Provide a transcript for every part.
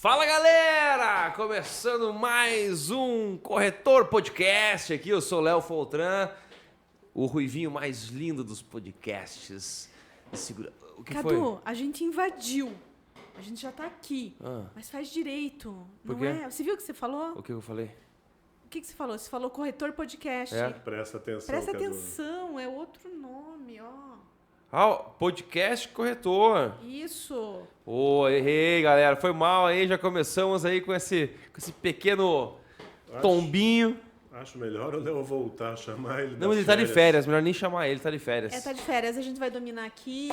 Fala galera! Começando mais um Corretor Podcast aqui, eu sou o Léo Foltran, o ruivinho mais lindo dos podcasts. O que Cadu, foi? a gente invadiu. A gente já tá aqui. Mas faz direito. Por Não quê? é? Você viu o que você falou? O que eu falei? O que você falou? Você falou Corretor Podcast. É. Presta atenção, Presta Cadu. atenção, é outro nome, ó. Ah, Podcast Corretor. Isso. Ô, errei galera, foi mal aí, já começamos aí com esse pequeno tombinho. Acho melhor o Léo voltar a chamar ele. Não, mas ele tá de férias, melhor nem chamar ele, tá de férias. Tá de férias, a gente vai dominar aqui.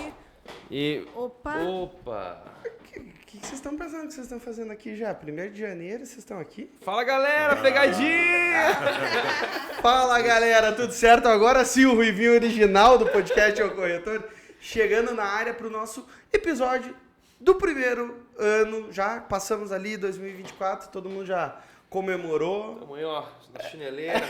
E... Opa. Opa! O que vocês estão pensando que vocês estão fazendo aqui já? 1º de janeiro, vocês estão aqui? Fala galera, pegadinha! Fala galera, tudo certo? Agora sim o ruivinho original do podcast É o Corretor, chegando na área para o nosso episódio do primeiro ano. Já passamos ali 2024, todo mundo já comemorou. Tamo aí, ó, na chineleira.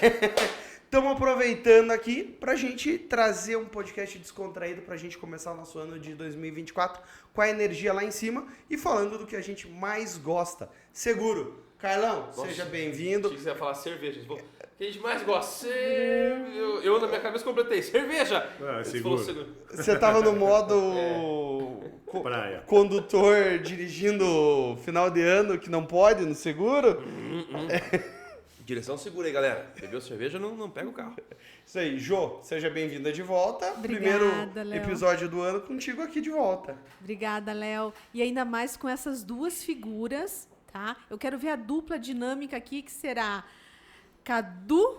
Estamos aproveitando aqui pra gente trazer um podcast descontraído pra gente começar o nosso ano de 2024 com a energia lá em cima e falando do que a gente mais gosta. Seguro. Carlão, seja bem-vindo. Achei que você ia falar cerveja. O que a gente mais gosta? Eu na minha cabeça completei. Cerveja! Você seguro. falou seguro. Você tava no modo Praia. condutor dirigindo final de ano que não pode no seguro? Direção segura aí, galera. Bebeu cerveja, não pega o carro. Isso aí, Jô, seja bem-vinda de volta. Obrigada, Primeiro Léo. episódio do ano contigo aqui de volta. Obrigada, Léo. E ainda mais com essas duas figuras, tá? Eu quero ver a dupla dinâmica aqui, que será Cadu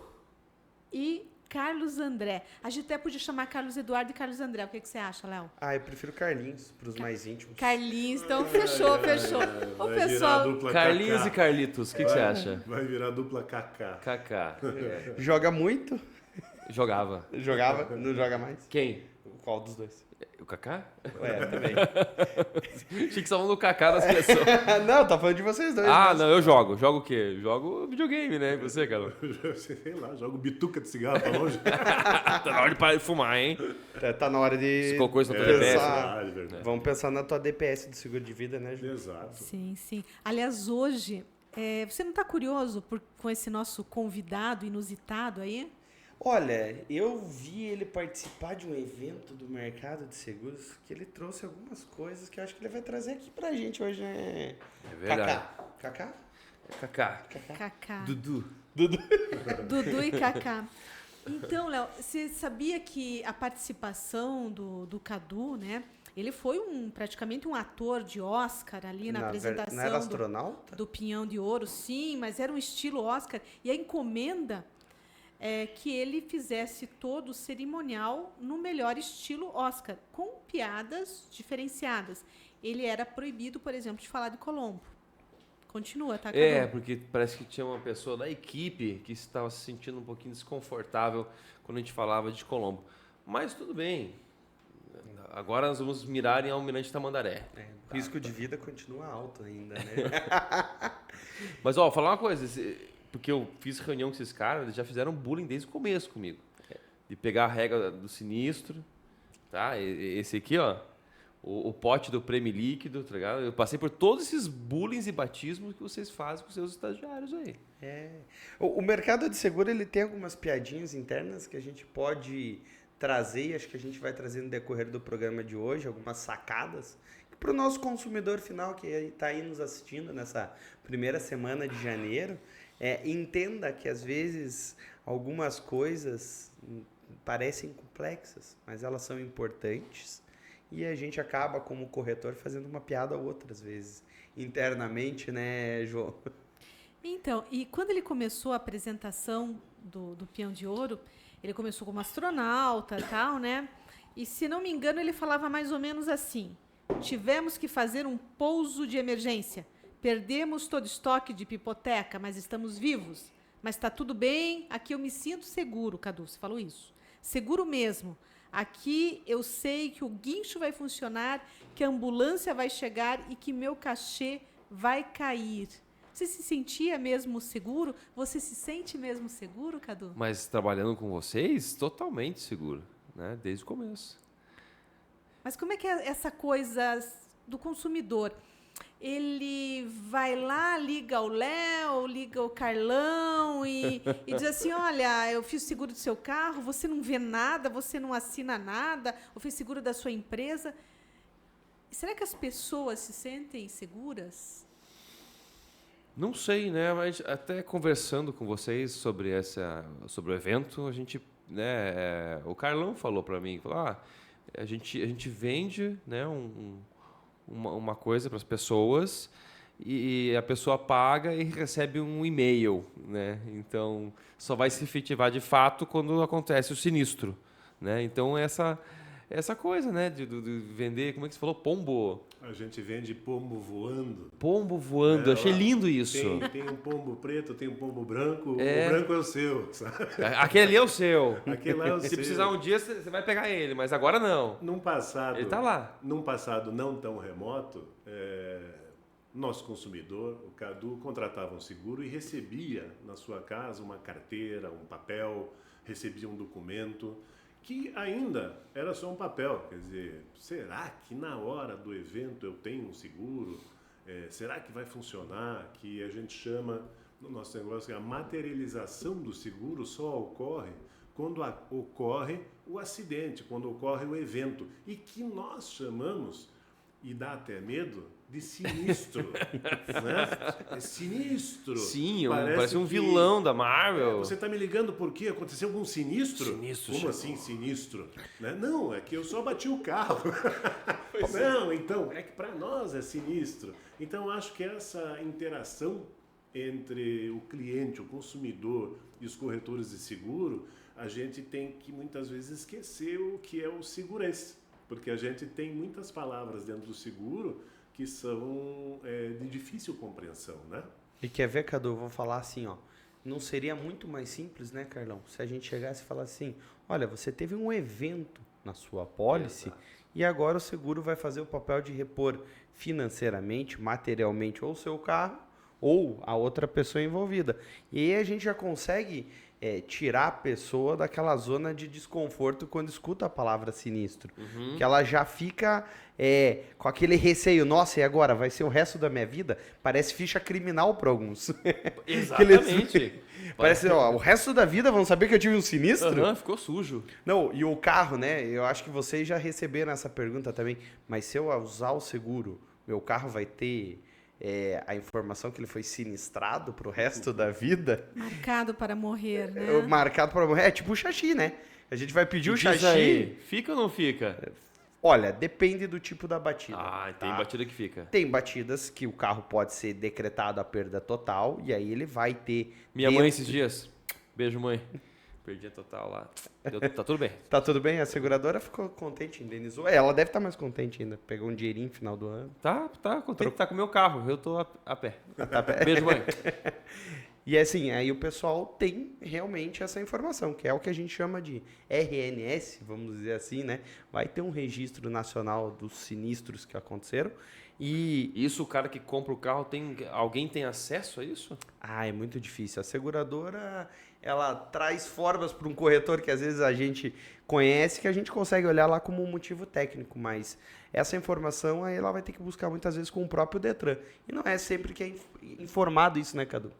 e Carlos André. A gente até podia chamar Carlos Eduardo e Carlos André. O que você acha, Léo? Ah, eu prefiro Carlinhos, pros mais íntimos. Carlinhos, então fechou. O Vai virar pessoal... dupla Carlinhos KK. e Carlitos, o que você acha? Vai virar dupla KK. Kaká. Joga muito? Jogava. Jogava? Não joga mais? Quem? Qual dos dois? O Kaká? É, também. Achei que você estava no Kaká das pessoas. Não, tá falando de vocês dois. Ah, mas- não, eu jogo. Jogo o quê? Jogo videogame, né? E você, cara? Sei lá, joga bituca de cigarro pra longe. Tá na hora de parar de fumar, hein? Tá na hora de Você colocou isso na tua pensar. DPS, verdade, verdade. Vamos pensar na tua DPS do seguro de vida, né, Ju? Exato. Sim, sim. Aliás, hoje, você não está curioso com esse nosso convidado inusitado aí? Olha, eu vi ele participar de um evento do mercado de seguros que ele trouxe algumas coisas que eu acho que ele vai trazer aqui pra gente hoje, né? É verdade. Kaká? Kaká. Kaká. Dudu. Dudu e Kaká. Então, Léo, você sabia que a participação do Cadu, né? Ele foi praticamente um ator de Oscar ali na Não era apresentação astronauta? do Pinhão de Ouro, sim, mas era um estilo Oscar. E a encomenda é que ele fizesse todo o cerimonial no melhor estilo Oscar, com piadas diferenciadas. Ele era proibido, por exemplo, de falar de Colombo. Continua, tá, Cadu? É, porque parece que tinha uma pessoa da equipe que estava se sentindo um pouquinho desconfortável quando a gente falava de Colombo. Mas tudo bem. Agora nós vamos mirar em Almirante Tamandaré. O risco de vida continua alto ainda, né? Mas, ó, falar uma coisa. Porque eu fiz reunião com esses caras, eles já fizeram bullying desde o começo comigo. De pegar a regra do sinistro, tá? Esse aqui, ó, o pote do prêmio líquido, tá ligado? Eu passei por todos esses bullying e batismos que vocês fazem com seus estagiários aí. O mercado de seguro ele tem algumas piadinhas internas que a gente pode trazer e acho que a gente vai trazer no decorrer do programa de hoje, algumas sacadas para o nosso consumidor final que está aí nos assistindo nessa primeira semana de janeiro. Entenda que às vezes algumas coisas parecem complexas, mas elas são importantes e a gente acaba como corretor fazendo uma piada outras vezes internamente, né, João? Então, e quando ele começou a apresentação do Peão de Ouro, ele começou como astronauta e tal, né? E se não me engano, ele falava mais ou menos assim: tivemos que fazer um pouso de emergência. Perdemos todo estoque de pipoteca, mas estamos vivos. Mas está tudo bem, aqui eu me sinto seguro, Cadu, você falou isso. Seguro mesmo. Aqui eu sei que o guincho vai funcionar, que a ambulância vai chegar e que meu cachê vai cair. Você se sentia mesmo seguro? Você se sente mesmo seguro, Cadu? Mas trabalhando com vocês, totalmente seguro, né? Desde o começo. Mas como é que é essa coisa do consumidor? ele vai lá, liga o Léo, liga o Carlão e diz assim, olha, eu fiz o seguro do seu carro, você não vê nada, você não assina nada, eu fiz seguro da sua empresa. Será que as pessoas se sentem seguras? Não sei, né? Mas até conversando com vocês sobre o evento, a gente, né? O Carlão falou para mim, falou, a gente vende, né? Uma coisa para as pessoas e a pessoa paga e recebe um e-mail, né? Então só vai se efetivar de fato quando acontece o sinistro, né? Então essa coisa, né? De vender, como é que você falou? Pombo. A gente vende pombo voando. Pombo voando, achei lindo isso. Tem um pombo preto, tem um pombo branco. É. O branco é o seu, sabe? Aquele ali é o seu. Aquele lá é o Se seu. precisar um dia, você vai pegar ele, mas agora não. Num passado, Ele tá lá. Num passado não tão remoto, nosso consumidor, o Cadu, contratava um seguro e recebia na sua casa uma carteira, um papel, recebia um documento que ainda era só um papel. Quer dizer, será que na hora do evento eu tenho um seguro? Será que vai funcionar? Que a gente chama, no nosso negócio, a materialização do seguro só ocorre quando ocorre o acidente, quando ocorre o evento. E que nós chamamos, e dá até medo, de sinistro. Né? É sinistro. Sim, parece um vilão da Marvel. Você está me ligando porque aconteceu algum sinistro? Sinistro. Como assim sinistro? Né? Não, é que eu só bati o carro. Não, então, é que para nós é sinistro. Então, acho que essa interação entre o cliente, o consumidor e os corretores de seguro, a gente tem que muitas vezes esquecer o que é o segurança. Porque a gente tem muitas palavras dentro do seguro que são de difícil compreensão, né? E quer ver, Cadu? Eu vou falar assim, ó. Não seria muito mais simples, né, Carlão? Se a gente chegasse e falasse assim, olha, você teve um evento na sua apólice e agora o seguro vai fazer o papel de repor financeiramente, materialmente, ou o seu carro ou a outra pessoa envolvida. E aí a gente já consegue tirar a pessoa daquela zona de desconforto quando escuta a palavra sinistro. Que ela já fica com aquele receio, nossa, e agora? Vai ser o resto da minha vida? Parece ficha criminal para alguns. Exatamente. Parece, ó, o resto da vida vão saber que eu tive um sinistro? Ficou sujo. Não, e o carro, né? Eu acho que vocês já receberam essa pergunta também. Mas se eu usar o seguro, meu carro vai ter a informação que ele foi sinistrado pro resto da vida? Marcado para morrer, né? Marcado para morrer. É tipo o xaxi, né? A gente vai pedir o Diz xaxi. aí, fica ou não fica? Olha, depende do tipo da batida. Tem batida que fica. Tem batidas que o carro pode ser decretado a perda total e aí ele vai ter... Minha mãe esses dias, beijo mãe, perdi a total lá. Tá tudo bem. Tá tudo bem? A seguradora ficou contente, indenizou. Ela deve estar mais contente ainda. Pegou um dinheirinho no final do ano. Tá contente, tá com o meu carro, eu tô a pé. Tá pé. Beijo mãe. E assim, aí o pessoal tem realmente essa informação, que é o que a gente chama de RNS, vamos dizer assim, né? Vai ter um registro nacional dos sinistros que aconteceram. E Isso, o cara que compra o carro, alguém tem acesso a isso? é muito difícil. A seguradora, ela traz formas para um corretor que às vezes a gente conhece, que a gente consegue olhar lá como um motivo técnico, mas essa informação aí ela vai ter que buscar muitas vezes com o próprio Detran. E não é sempre que é informado isso, né, Cadu?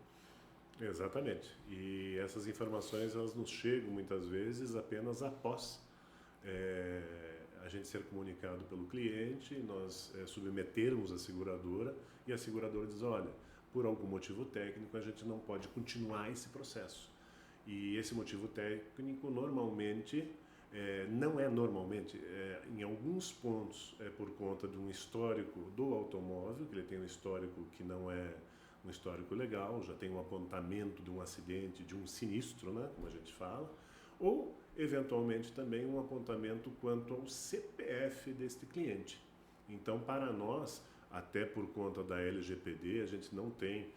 Exatamente. E essas informações elas nos chegam muitas vezes apenas após a gente ser comunicado pelo cliente, nós submetermos a seguradora e a seguradora diz, olha, por algum motivo técnico a gente não pode continuar esse processo. E esse motivo técnico normalmente, em alguns pontos é por conta de um histórico do automóvel, que ele tem um histórico que não é um histórico legal, já tem um apontamento de um acidente, de um sinistro, né, como a gente fala, ou, eventualmente, também um apontamento quanto ao CPF deste cliente. Então, para nós, até por conta da LGPD, a gente não tem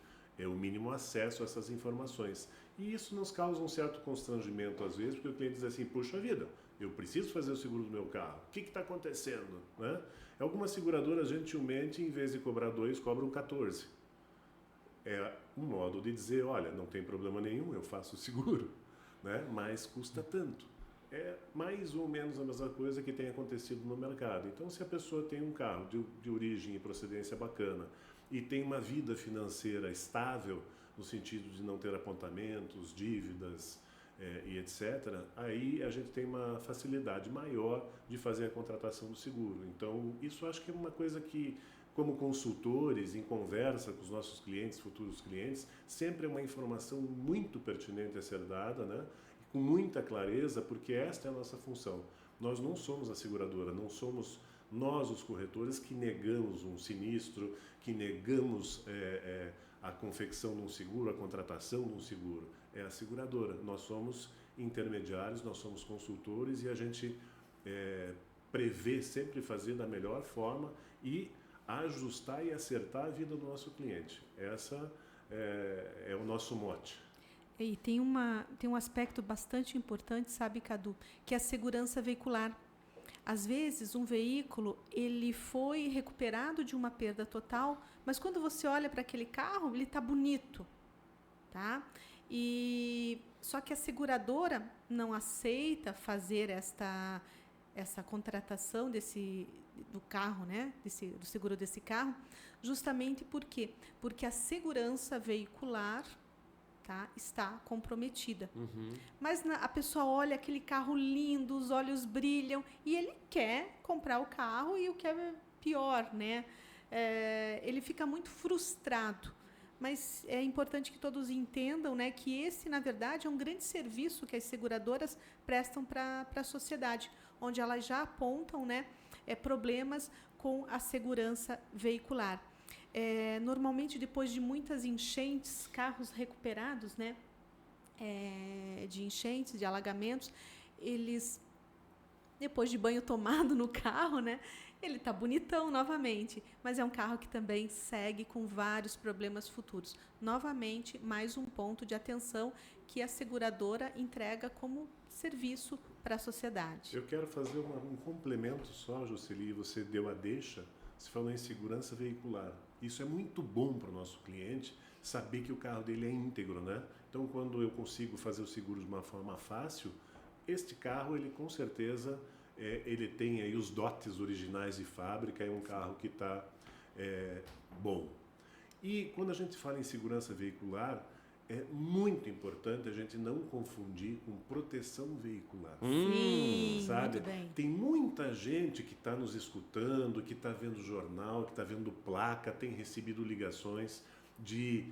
o mínimo acesso a essas informações. E isso nos causa um certo constrangimento, às vezes, porque o cliente diz assim, puxa vida, eu preciso fazer o seguro do meu carro, o que está acontecendo? Né? Algumas seguradoras, gentilmente, em vez de cobrar 2, cobram 14. É um modo de dizer, olha, não tem problema nenhum, eu faço o seguro, né? Mas custa tanto. É mais ou menos a mesma coisa que tem acontecido no mercado. Então, se a pessoa tem um carro de origem e procedência bacana e tem uma vida financeira estável, no sentido de não ter apontamentos, dívidas e etc., aí a gente tem uma facilidade maior de fazer a contratação do seguro. Então, isso acho que é uma coisa que, como consultores, em conversa com os nossos clientes, futuros clientes, sempre é uma informação muito pertinente a ser dada, né? Com muita clareza, porque esta é a nossa função. Nós não somos a seguradora, não somos nós, os corretores, que negamos um sinistro, que negamos a confecção de um seguro, a contratação de um seguro. É a seguradora. Nós somos intermediários, nós somos consultores e a gente prevê sempre fazer da melhor forma e ajustar e acertar a vida do nosso cliente. Essa é o nosso mote. E tem um aspecto bastante importante, sabe, Cadu, que é a segurança veicular. Às vezes, um veículo ele foi recuperado de uma perda total, mas quando você olha para aquele carro, ele está bonito, tá? Só que a seguradora não aceita fazer essa contratação do carro, né? Do seguro desse carro, justamente por quê? Porque a segurança veicular, tá, está comprometida. Mas a pessoa olha aquele carro lindo, os olhos brilham e ele quer comprar o carro e o que é pior, né? Ele fica muito frustrado. Mas é importante que todos entendam, né, que esse, na verdade, é um grande serviço que as seguradoras prestam para a sociedade, onde elas já apontam, né, problemas com a segurança veicular. Normalmente, depois de muitas enchentes, carros recuperados, né, de enchentes, de alagamentos, eles, depois de banho tomado no carro, né, ele está bonitão novamente, mas é um carro que também segue com vários problemas futuros. Novamente, mais um ponto de atenção que a seguradora entrega como serviço para a sociedade. Eu quero fazer um complemento só, Jocely, você deu a deixa, você falou em segurança veicular. Isso é muito bom para o nosso cliente, saber que o carro dele é íntegro, né? Então, quando eu consigo fazer o seguro de uma forma fácil, este carro, ele com certeza, ele tem aí os dotes originais de fábrica, é um carro que está bom. E quando a gente fala em segurança veicular, é muito importante a gente não confundir com proteção veicular. Sim, sabe? muito bem. Tem muita gente que está nos escutando, que está vendo jornal, que está vendo placa, tem recebido ligações de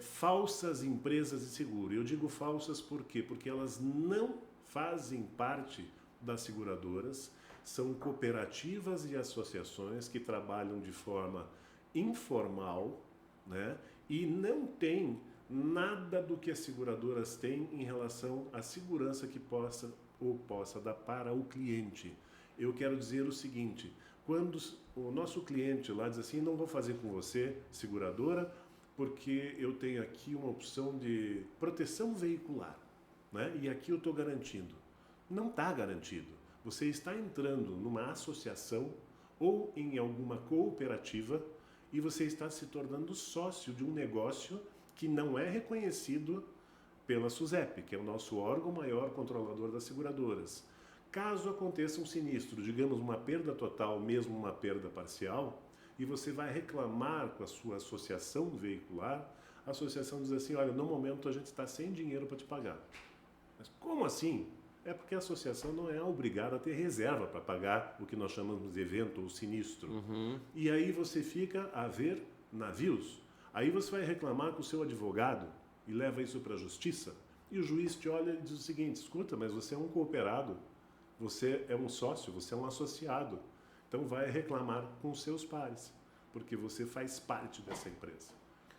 falsas empresas de seguro. Eu digo falsas por quê? Porque elas não fazem parte das seguradoras, são cooperativas e associações que trabalham de forma informal, né? E não tem nada do que as seguradoras têm em relação à segurança que possa dar para o cliente. Eu quero dizer o seguinte, quando o nosso cliente lá diz assim, não vou fazer com você, seguradora, porque eu tenho aqui uma opção de proteção veicular, né? E aqui eu estou garantindo. Não está garantido. Você está entrando numa associação ou em alguma cooperativa e você está se tornando sócio de um negócio que não é reconhecido pela SUSEP, que é o nosso órgão maior controlador das seguradoras. Caso aconteça um sinistro, digamos uma perda total, mesmo uma perda parcial, e você vai reclamar com a sua associação veicular, a associação diz assim, olha, no momento a gente está sem dinheiro para te pagar. Mas como assim? É porque a associação não é obrigada a ter reserva para pagar o que nós chamamos de evento ou sinistro. E aí você fica a ver navios. Aí você vai reclamar com o seu advogado e leva isso para a justiça. E o juiz te olha e diz o seguinte, escuta, mas você é um cooperado, você é um sócio, você é um associado. Então vai reclamar com os seus pares, porque você faz parte dessa empresa.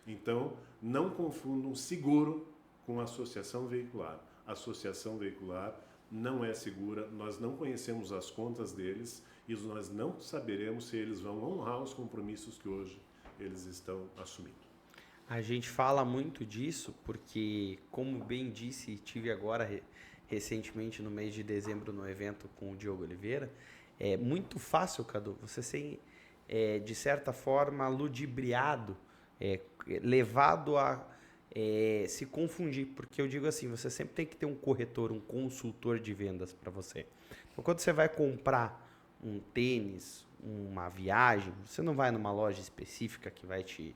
Então não confundam seguro com associação veicular. Associação veicular não é segura, nós não conhecemos as contas deles e nós não saberemos se eles vão honrar os compromissos que hoje eles estão assumindo. A gente fala muito disso porque, como bem disse, tive agora recentemente no mês de dezembro no evento com o Diogo Oliveira, é muito fácil, Cadu, você ser, de certa forma, ludibriado, levado a se confundir, porque eu digo assim, você sempre tem que ter um corretor, um consultor de vendas para você. Então, quando você vai comprar um tênis, uma viagem, você não vai numa loja específica que vai te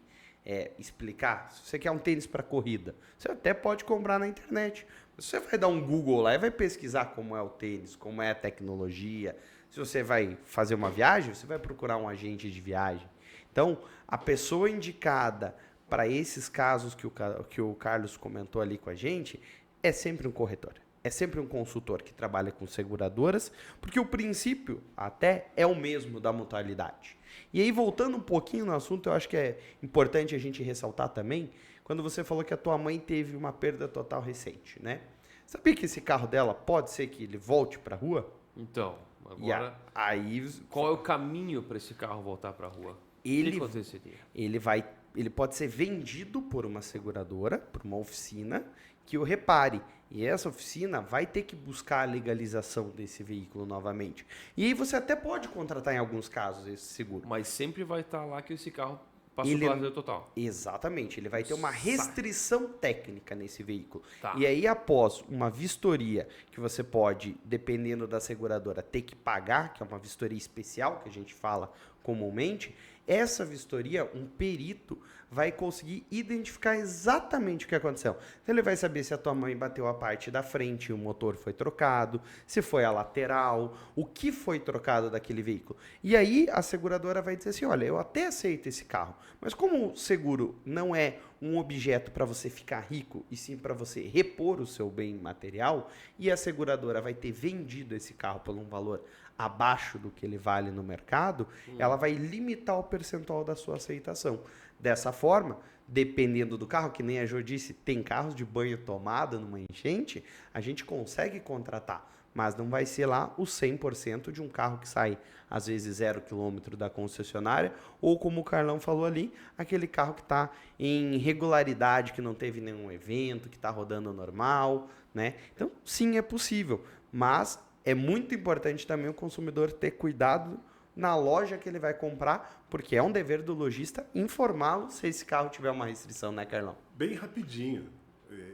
explicar. Se você quer um tênis para corrida, você até pode comprar na internet. Você vai dar um Google lá e vai pesquisar como é o tênis, como é a tecnologia. Se você vai fazer uma viagem, você vai procurar um agente de viagem. Então, a pessoa indicada para esses casos que o Carlos comentou ali com a gente é sempre um corretor. É sempre um consultor que trabalha com seguradoras, porque o princípio até é o mesmo da mutualidade. E aí, voltando um pouquinho no assunto, eu acho que é importante a gente ressaltar também, quando você falou que a tua mãe teve uma perda total recente, né? Sabia que esse carro dela pode ser que ele volte para a rua? Então, agora, aí, qual é o caminho para esse carro voltar para a rua? O que aconteceria? Ele pode ser vendido por uma seguradora, por uma oficina, que o repare. E essa oficina vai ter que buscar a legalização desse veículo novamente. E aí você até pode contratar em alguns casos esse seguro. Mas sempre vai estar lá que esse carro passou pela via total. Exatamente. Ele vai ter uma restrição técnica nesse veículo. Tá. E aí, após uma vistoria que você pode, dependendo da seguradora, ter que pagar, que é uma vistoria especial, que a gente fala comumente, essa vistoria, um perito vai conseguir identificar exatamente o que aconteceu. Então, ele vai saber se a tua mãe bateu a parte da frente, o motor foi trocado, se foi a lateral, o que foi trocado daquele veículo. E aí, a seguradora vai dizer assim, olha, eu até aceito esse carro, mas como o seguro não é um objeto para você ficar rico, e sim para você repor o seu bem material, e a seguradora vai ter vendido esse carro por um valor abaixo do que ele vale no mercado, ela vai limitar o percentual da sua aceitação. Dessa forma, dependendo do carro, que nem a Jo disse, tem carros de banho tomada numa enchente, a gente consegue contratar, mas não vai ser lá o 100% de um carro que sai, às vezes, 0 km da concessionária, ou como o Carlão falou ali, aquele carro que está em regularidade, que não teve nenhum evento, que está rodando normal, né? Então, sim, é possível, mas é muito importante também o consumidor ter cuidado na loja que ele vai comprar, porque é um dever do lojista informá-lo se esse carro tiver uma restrição, né, Carlão? Bem rapidinho,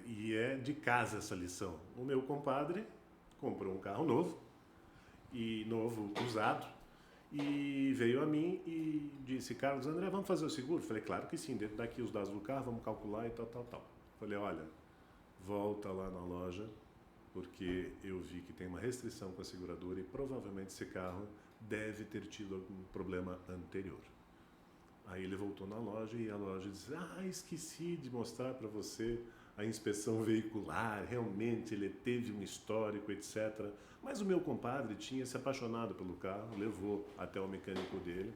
e é de casa essa lição. O meu compadre comprou um carro novo, usado, e veio a mim e disse, Carlos André, vamos fazer o seguro? Falei, claro que sim, dentro daqui os dados do carro, vamos calcular e tal. Falei, olha, volta lá na loja, porque eu vi que tem uma restrição com a seguradora e provavelmente esse carro deve ter tido algum problema anterior. Aí ele voltou na loja e a loja disse, esqueci de mostrar para você a inspeção veicular, realmente ele teve um histórico, etc. Mas o meu compadre tinha se apaixonado pelo carro, levou até o mecânico dele,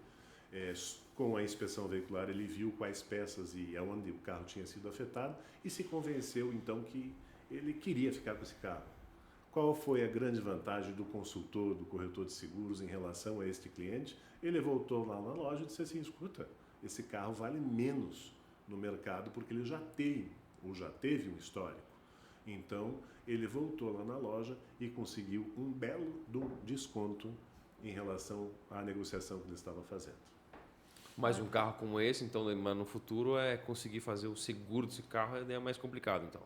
com a inspeção veicular ele viu quais peças e aonde o carro tinha sido afetado e se convenceu então que ele queria ficar com esse carro. Qual foi a grande vantagem do consultor, do corretor de seguros em relação a este cliente? Ele voltou lá na loja e disse assim, escuta, esse carro vale menos no mercado porque ele já teve um histórico. Então, ele voltou lá na loja e conseguiu um belo desconto em relação à negociação que ele estava fazendo. Mas um carro como esse, então, no futuro, conseguir fazer o seguro desse carro é mais complicado, então.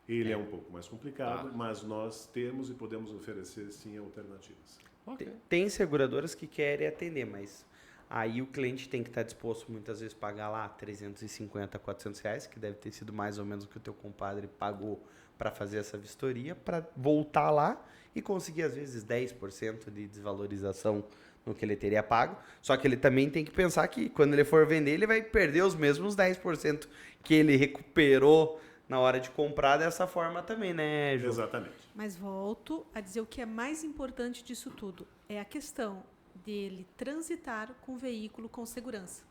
Ele é um pouco mais complicado, mas nós temos e podemos oferecer, sim, alternativas. Okay. Tem seguradoras que querem atender, mas aí o cliente tem que estar disposto, muitas vezes, a pagar lá 350, 400 reais, que deve ter sido mais ou menos o que o teu compadre pagou para fazer essa vistoria, para voltar lá e conseguir, às vezes, 10% de desvalorização no que ele teria pago. Só que ele também tem que pensar que, quando ele for vender, ele vai perder os mesmos 10% que ele recuperou na hora de comprar dessa forma também, né, Ju? Exatamente. Mas volto a dizer o que é mais importante disso tudo. É a questão dele transitar com o veículo com segurança.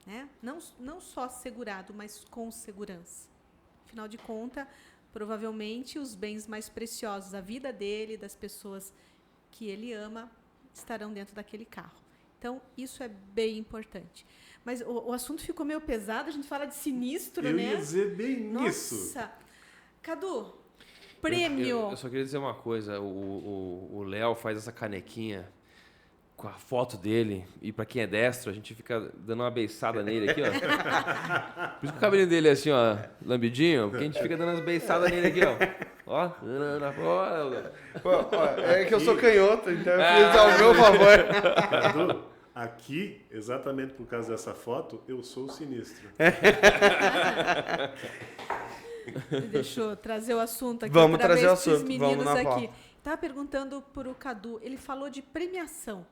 Né? Não só segurado, mas com segurança. Afinal de contas, provavelmente os bens mais preciosos, a vida dele, das pessoas que ele ama, estarão dentro daquele carro. Então, isso é bem importante. Mas o assunto ficou meio pesado, a gente fala de sinistro, né? Eu ia dizer bem isso. Nossa! Cadu, prêmio! Eu só queria dizer uma coisa, o Léo faz essa canequinha com a foto dele, e para quem é destro, a gente fica dando uma beiçada nele aqui, ó. Por isso que o cabelinho dele é assim, ó, lambidinho, porque a gente fica dando umas beiçadas nele aqui, ó. Ó. É que eu sou canhoto, então eu fiz ao meu favor. Cadu, aqui, exatamente por causa dessa foto, eu sou o sinistro. Deixa eu trazer o assunto aqui. Vamos outra trazer vez o pros assunto, meninos vamos na aqui. pauta. Tava perguntando pro Cadu, ele falou de premiação.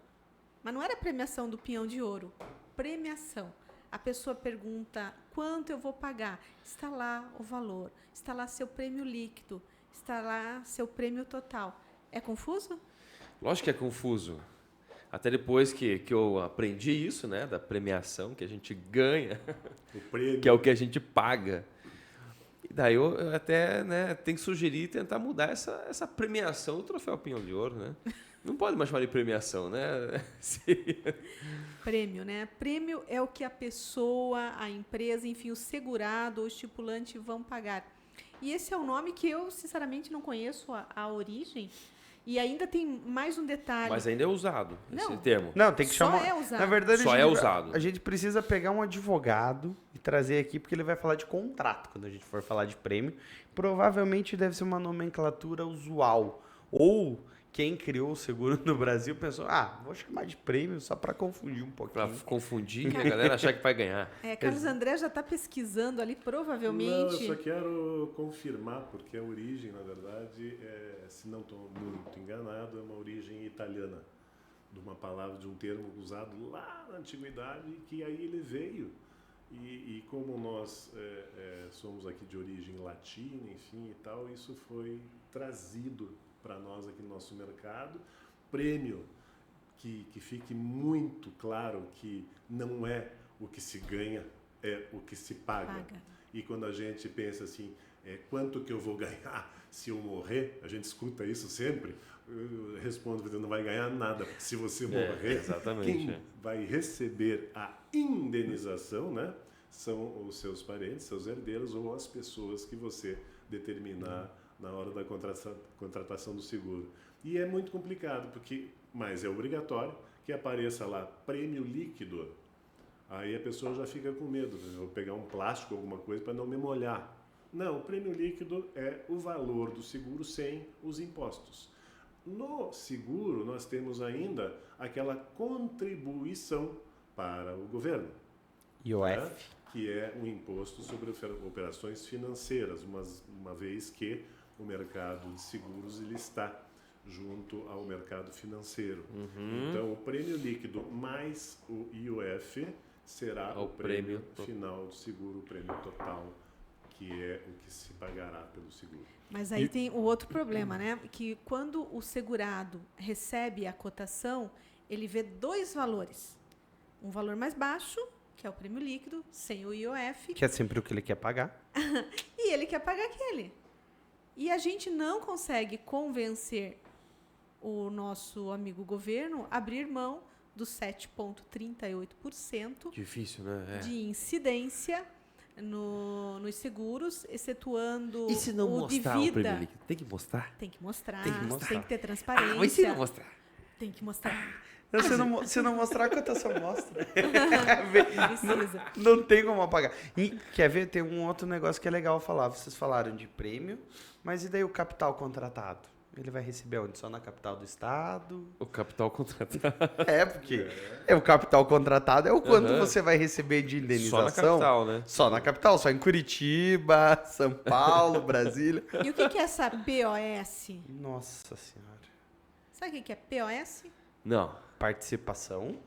Mas não era premiação do Pinhão de Ouro. Premiação. A pessoa pergunta, quanto eu vou pagar? Está lá o valor. Está lá seu prêmio líquido. Está lá seu prêmio total. É confuso? Lógico que é confuso. Até depois que eu aprendi isso, né? Da premiação, que a gente ganha, O prêmio. que é o que a gente paga. E daí eu até, né, tenho que sugerir e tentar mudar essa premiação do Troféu Pinhão de Ouro, né? Não pode mais chamar de premiação, né? Prêmio, né? Prêmio é o que a pessoa, a empresa, enfim, o segurado ou o estipulante vão pagar. E esse é um nome que eu, sinceramente, não conheço a origem. E ainda tem mais um detalhe. Mas ainda é usado esse Não. termo. Não, tem que Só chamar. é usado. Na verdade, Só é usado. A gente precisa pegar um advogado e trazer aqui, porque ele vai falar de contrato quando a gente for falar de prêmio. Provavelmente deve ser uma nomenclatura usual. Ou quem criou o seguro no Brasil pensou, vou chamar de prêmio só para confundir um Pra pouquinho. confundir e a galera achar que vai ganhar. Carlos André já está pesquisando ali, Não, eu provavelmente. só quero confirmar, porque a origem, na verdade, se não estou muito enganado, é uma origem italiana, de uma palavra, de um termo usado lá na antiguidade, que aí ele veio. E como nós somos aqui de origem latina, enfim e tal, isso foi trazido para nós aqui no nosso mercado. Prêmio, que fique muito claro que não é o que se ganha, é o que se paga. E quando a gente pensa assim, quanto que eu vou ganhar se eu morrer, a gente escuta isso sempre, eu respondo, você não vai ganhar nada, porque se você morrer, exatamente, quem vai receber a indenização, né, são os seus parentes, seus herdeiros ou as pessoas que você determinar na hora da contratação do seguro. E é muito complicado, mas é obrigatório que apareça lá prêmio líquido. Aí a pessoa já fica com medo, eu vou pegar um plástico, alguma coisa, para não me molhar. Não, o prêmio líquido é o valor do seguro sem os impostos. No seguro, nós temos ainda aquela contribuição para o governo, IOF. que é o imposto sobre operações financeiras, uma vez que o mercado de seguros ele está junto ao mercado financeiro. Então, o prêmio líquido mais o IOF será o prêmio final do seguro, o prêmio total, que é o que se pagará pelo seguro. Mas aí tem o outro problema, né? Que quando o segurado recebe a cotação, ele vê dois valores. Um valor mais baixo, que é o prêmio líquido, sem o IOF, Que é sempre o que ele quer pagar. e ele quer pagar aquele. E a gente não consegue convencer o nosso amigo governo a abrir mão dos 7,38% Difícil, né? de incidência nos seguros, excetuando E se não o mostrar de o vida. prêmio líquido? Tem que mostrar. Tem que mostrar, Tem que mostrar. tem que ter transparência. Mas se não mostrar? Tem que mostrar. Se não mostrar, a cotação mostra. Precisa. Não tem como apagar. E, quer ver? Tem um outro negócio que é legal falar. Vocês falaram de prêmio, mas e daí o capital contratado? Ele vai receber onde? Só na capital do estado? O capital contratado. Porque o capital contratado é o quanto você vai receber de indenização. Só na capital, né? Só na capital, só em Curitiba, São Paulo, Brasília. E o que é essa POS? Nossa Senhora. Sabe o que é POS? Não. Participação.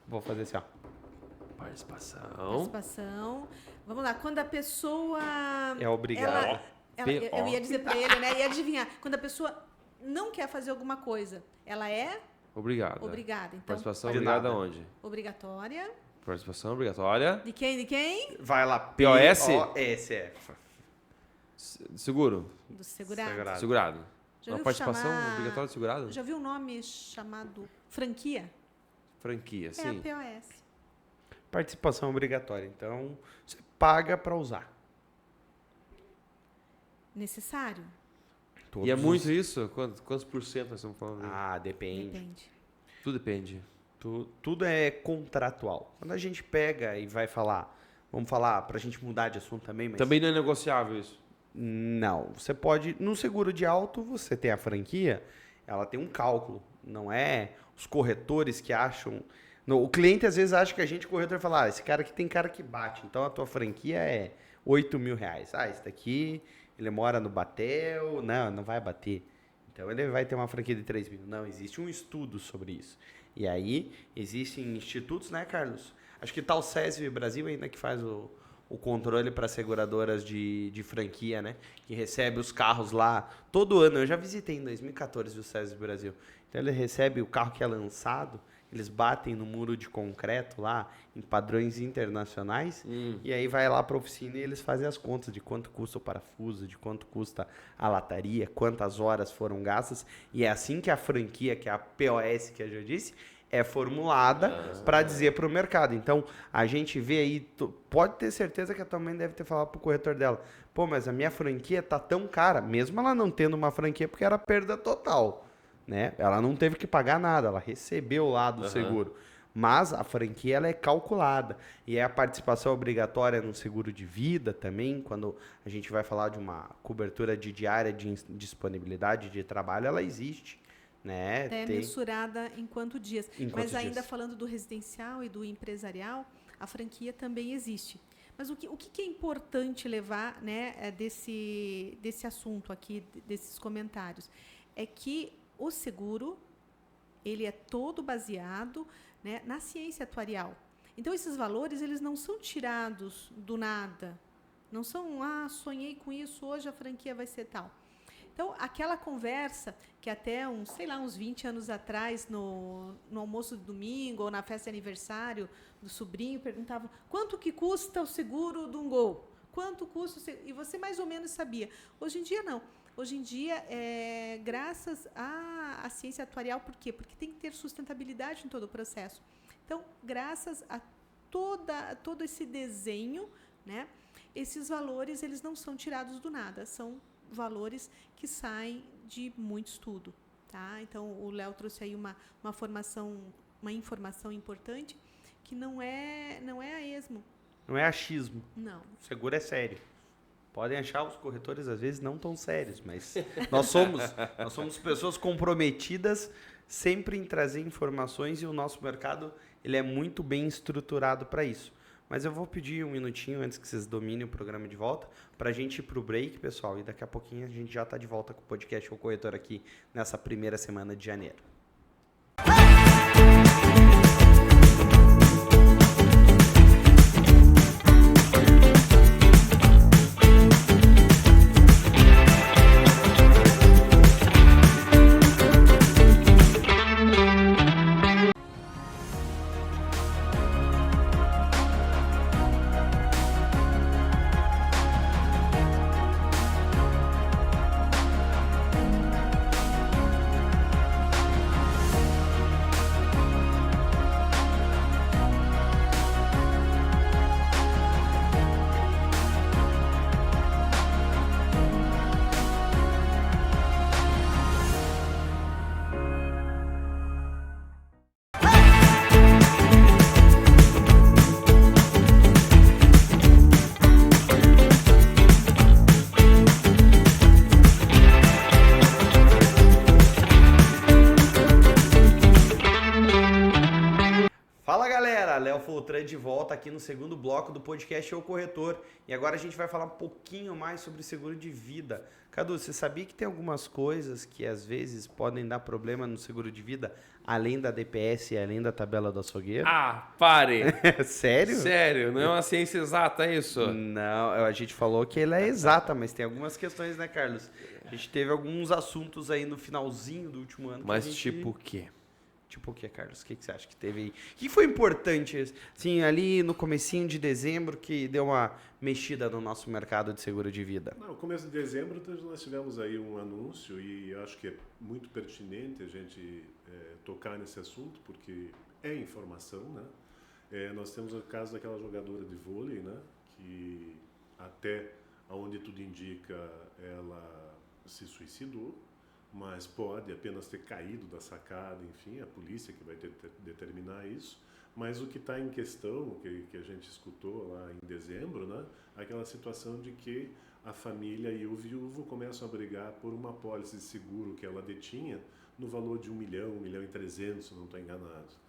Vou fazer assim, ó. Participação. Participação. Vamos lá. Quando a pessoa... É obrigada. Eu ia dizer pra ele, né? E adivinhar. Quando a pessoa não quer fazer alguma coisa, ela é Obrigado. obrigada. Então, Participação De obrigada nada. aonde? obrigatória. Participação obrigatória. De quem? De quem? Vai lá. POS? POSF. Seguro. Do segurado. Segurado. Segurado. Já Uma ouviu participação chamar- obrigatória de segurado? Já viu um nome chamado franquia? Franquia, É a sim. POS. Participação obrigatória. Então, você paga para usar. Necessário? Todos E é muito os- isso? Quantos por cento nós estamos falando? Ah, depende. Depende. Tudo depende. Tudo é contratual. Quando a gente pega e vai falar, vamos falar pra gente mudar de assunto também, mas Também não é negociável isso. Não, você pode, no seguro de auto, você tem a franquia, ela tem um cálculo, não é os corretores que acham... O cliente às vezes acha que a gente, corretor, fala, esse cara aqui tem cara que bate, então a tua franquia é R$8.000. Esse daqui, ele mora no Batel, não vai bater. Então ele vai ter uma franquia de 3 mil. Não, existe um estudo sobre isso. E aí, existem institutos, né, Carlos? Acho que tá o SESV Brasil ainda que faz o controle para seguradoras de franquia, né? Que recebe os carros lá todo ano. Eu já visitei em 2014 o SESV Brasil. Então ele recebe o carro que é lançado, eles batem no muro de concreto lá, em padrões internacionais, e aí vai lá para a oficina e eles fazem as contas de quanto custa o parafuso, de quanto custa a lataria, quantas horas foram gastas, e é assim que a franquia, que é a POS, que eu já disse, é formulada para dizer para o mercado. Então, a gente vê aí, pode ter certeza que a tua mãe deve ter falado para o corretor dela, pô, mas a minha franquia tá tão cara, mesmo ela não tendo uma franquia, porque era perda total, né? Ela não teve que pagar nada, ela recebeu lá do seguro. Mas a franquia ela é calculada. E é a participação obrigatória no seguro de vida também, quando a gente vai falar de uma cobertura de diária de disponibilidade de trabalho, ela existe. Né? É mensurada em quantos dias. Mas ainda dias? falando do residencial e do empresarial, a franquia também existe. Mas o que é importante levar, né, desse assunto aqui, desses comentários, é que o seguro ele é todo baseado, né, na ciência atuarial. Então, esses valores eles não são tirados do nada. Não são, sonhei com isso, hoje a franquia vai ser tal. Então, aquela conversa que até uns 20 anos atrás, no almoço de domingo ou na festa de aniversário do sobrinho, perguntavam quanto que custa o seguro de um Gol? Quanto custa o seguro? E você mais ou menos sabia. Hoje em dia, não. Hoje em dia, graças à ciência atuarial, por quê? Porque tem que ter sustentabilidade em todo o processo. Então, graças a todo esse desenho, né, esses valores eles não são tirados do nada, são valores que saem de muito estudo. Tá? Então, o Léo trouxe aí uma informação importante que não é a esmo. Não é achismo. Não. O seguro é sério. Podem achar os corretores, às vezes, não tão sérios, mas nós somos pessoas comprometidas sempre em trazer informações e o nosso mercado ele é muito bem estruturado para isso. Mas eu vou pedir um minutinho antes que vocês dominem o programa de volta para a gente ir para o break, pessoal, e daqui a pouquinho a gente já está de volta com o podcast O Corretor aqui nessa primeira semana de janeiro. De volta aqui no segundo bloco do podcast O Corretor. E agora a gente vai falar um pouquinho mais sobre seguro de vida. Cadu, você sabia que tem algumas coisas que às vezes podem dar problema no seguro de vida, além da DPS e além da tabela do açougueiro? Pare! Sério? Sério, não é uma ciência exata isso? Não, a gente falou que ela é exata, mas tem algumas questões, né, Carlos? A gente teve alguns assuntos aí no finalzinho do último ano. Mas tipo o quê? Tipo o que, Carlos? O que você acha que teve aí? O que foi importante, assim, ali no comecinho de dezembro, que deu uma mexida no nosso mercado de seguro de vida? No começo de dezembro nós tivemos aí um anúncio e eu acho que é muito pertinente a gente tocar nesse assunto, porque é informação, né? Nós temos o caso daquela jogadora de vôlei, né? Que até onde tudo indica, ela se suicidou, mas pode apenas ter caído da sacada, enfim, a polícia que vai determinar isso. Mas o que está em questão, que a gente escutou lá em dezembro, né, aquela situação de que a família e o viúvo começam a brigar por uma apólice de seguro que ela detinha no valor de 1 milhão, 1.300.000, se não estou enganado.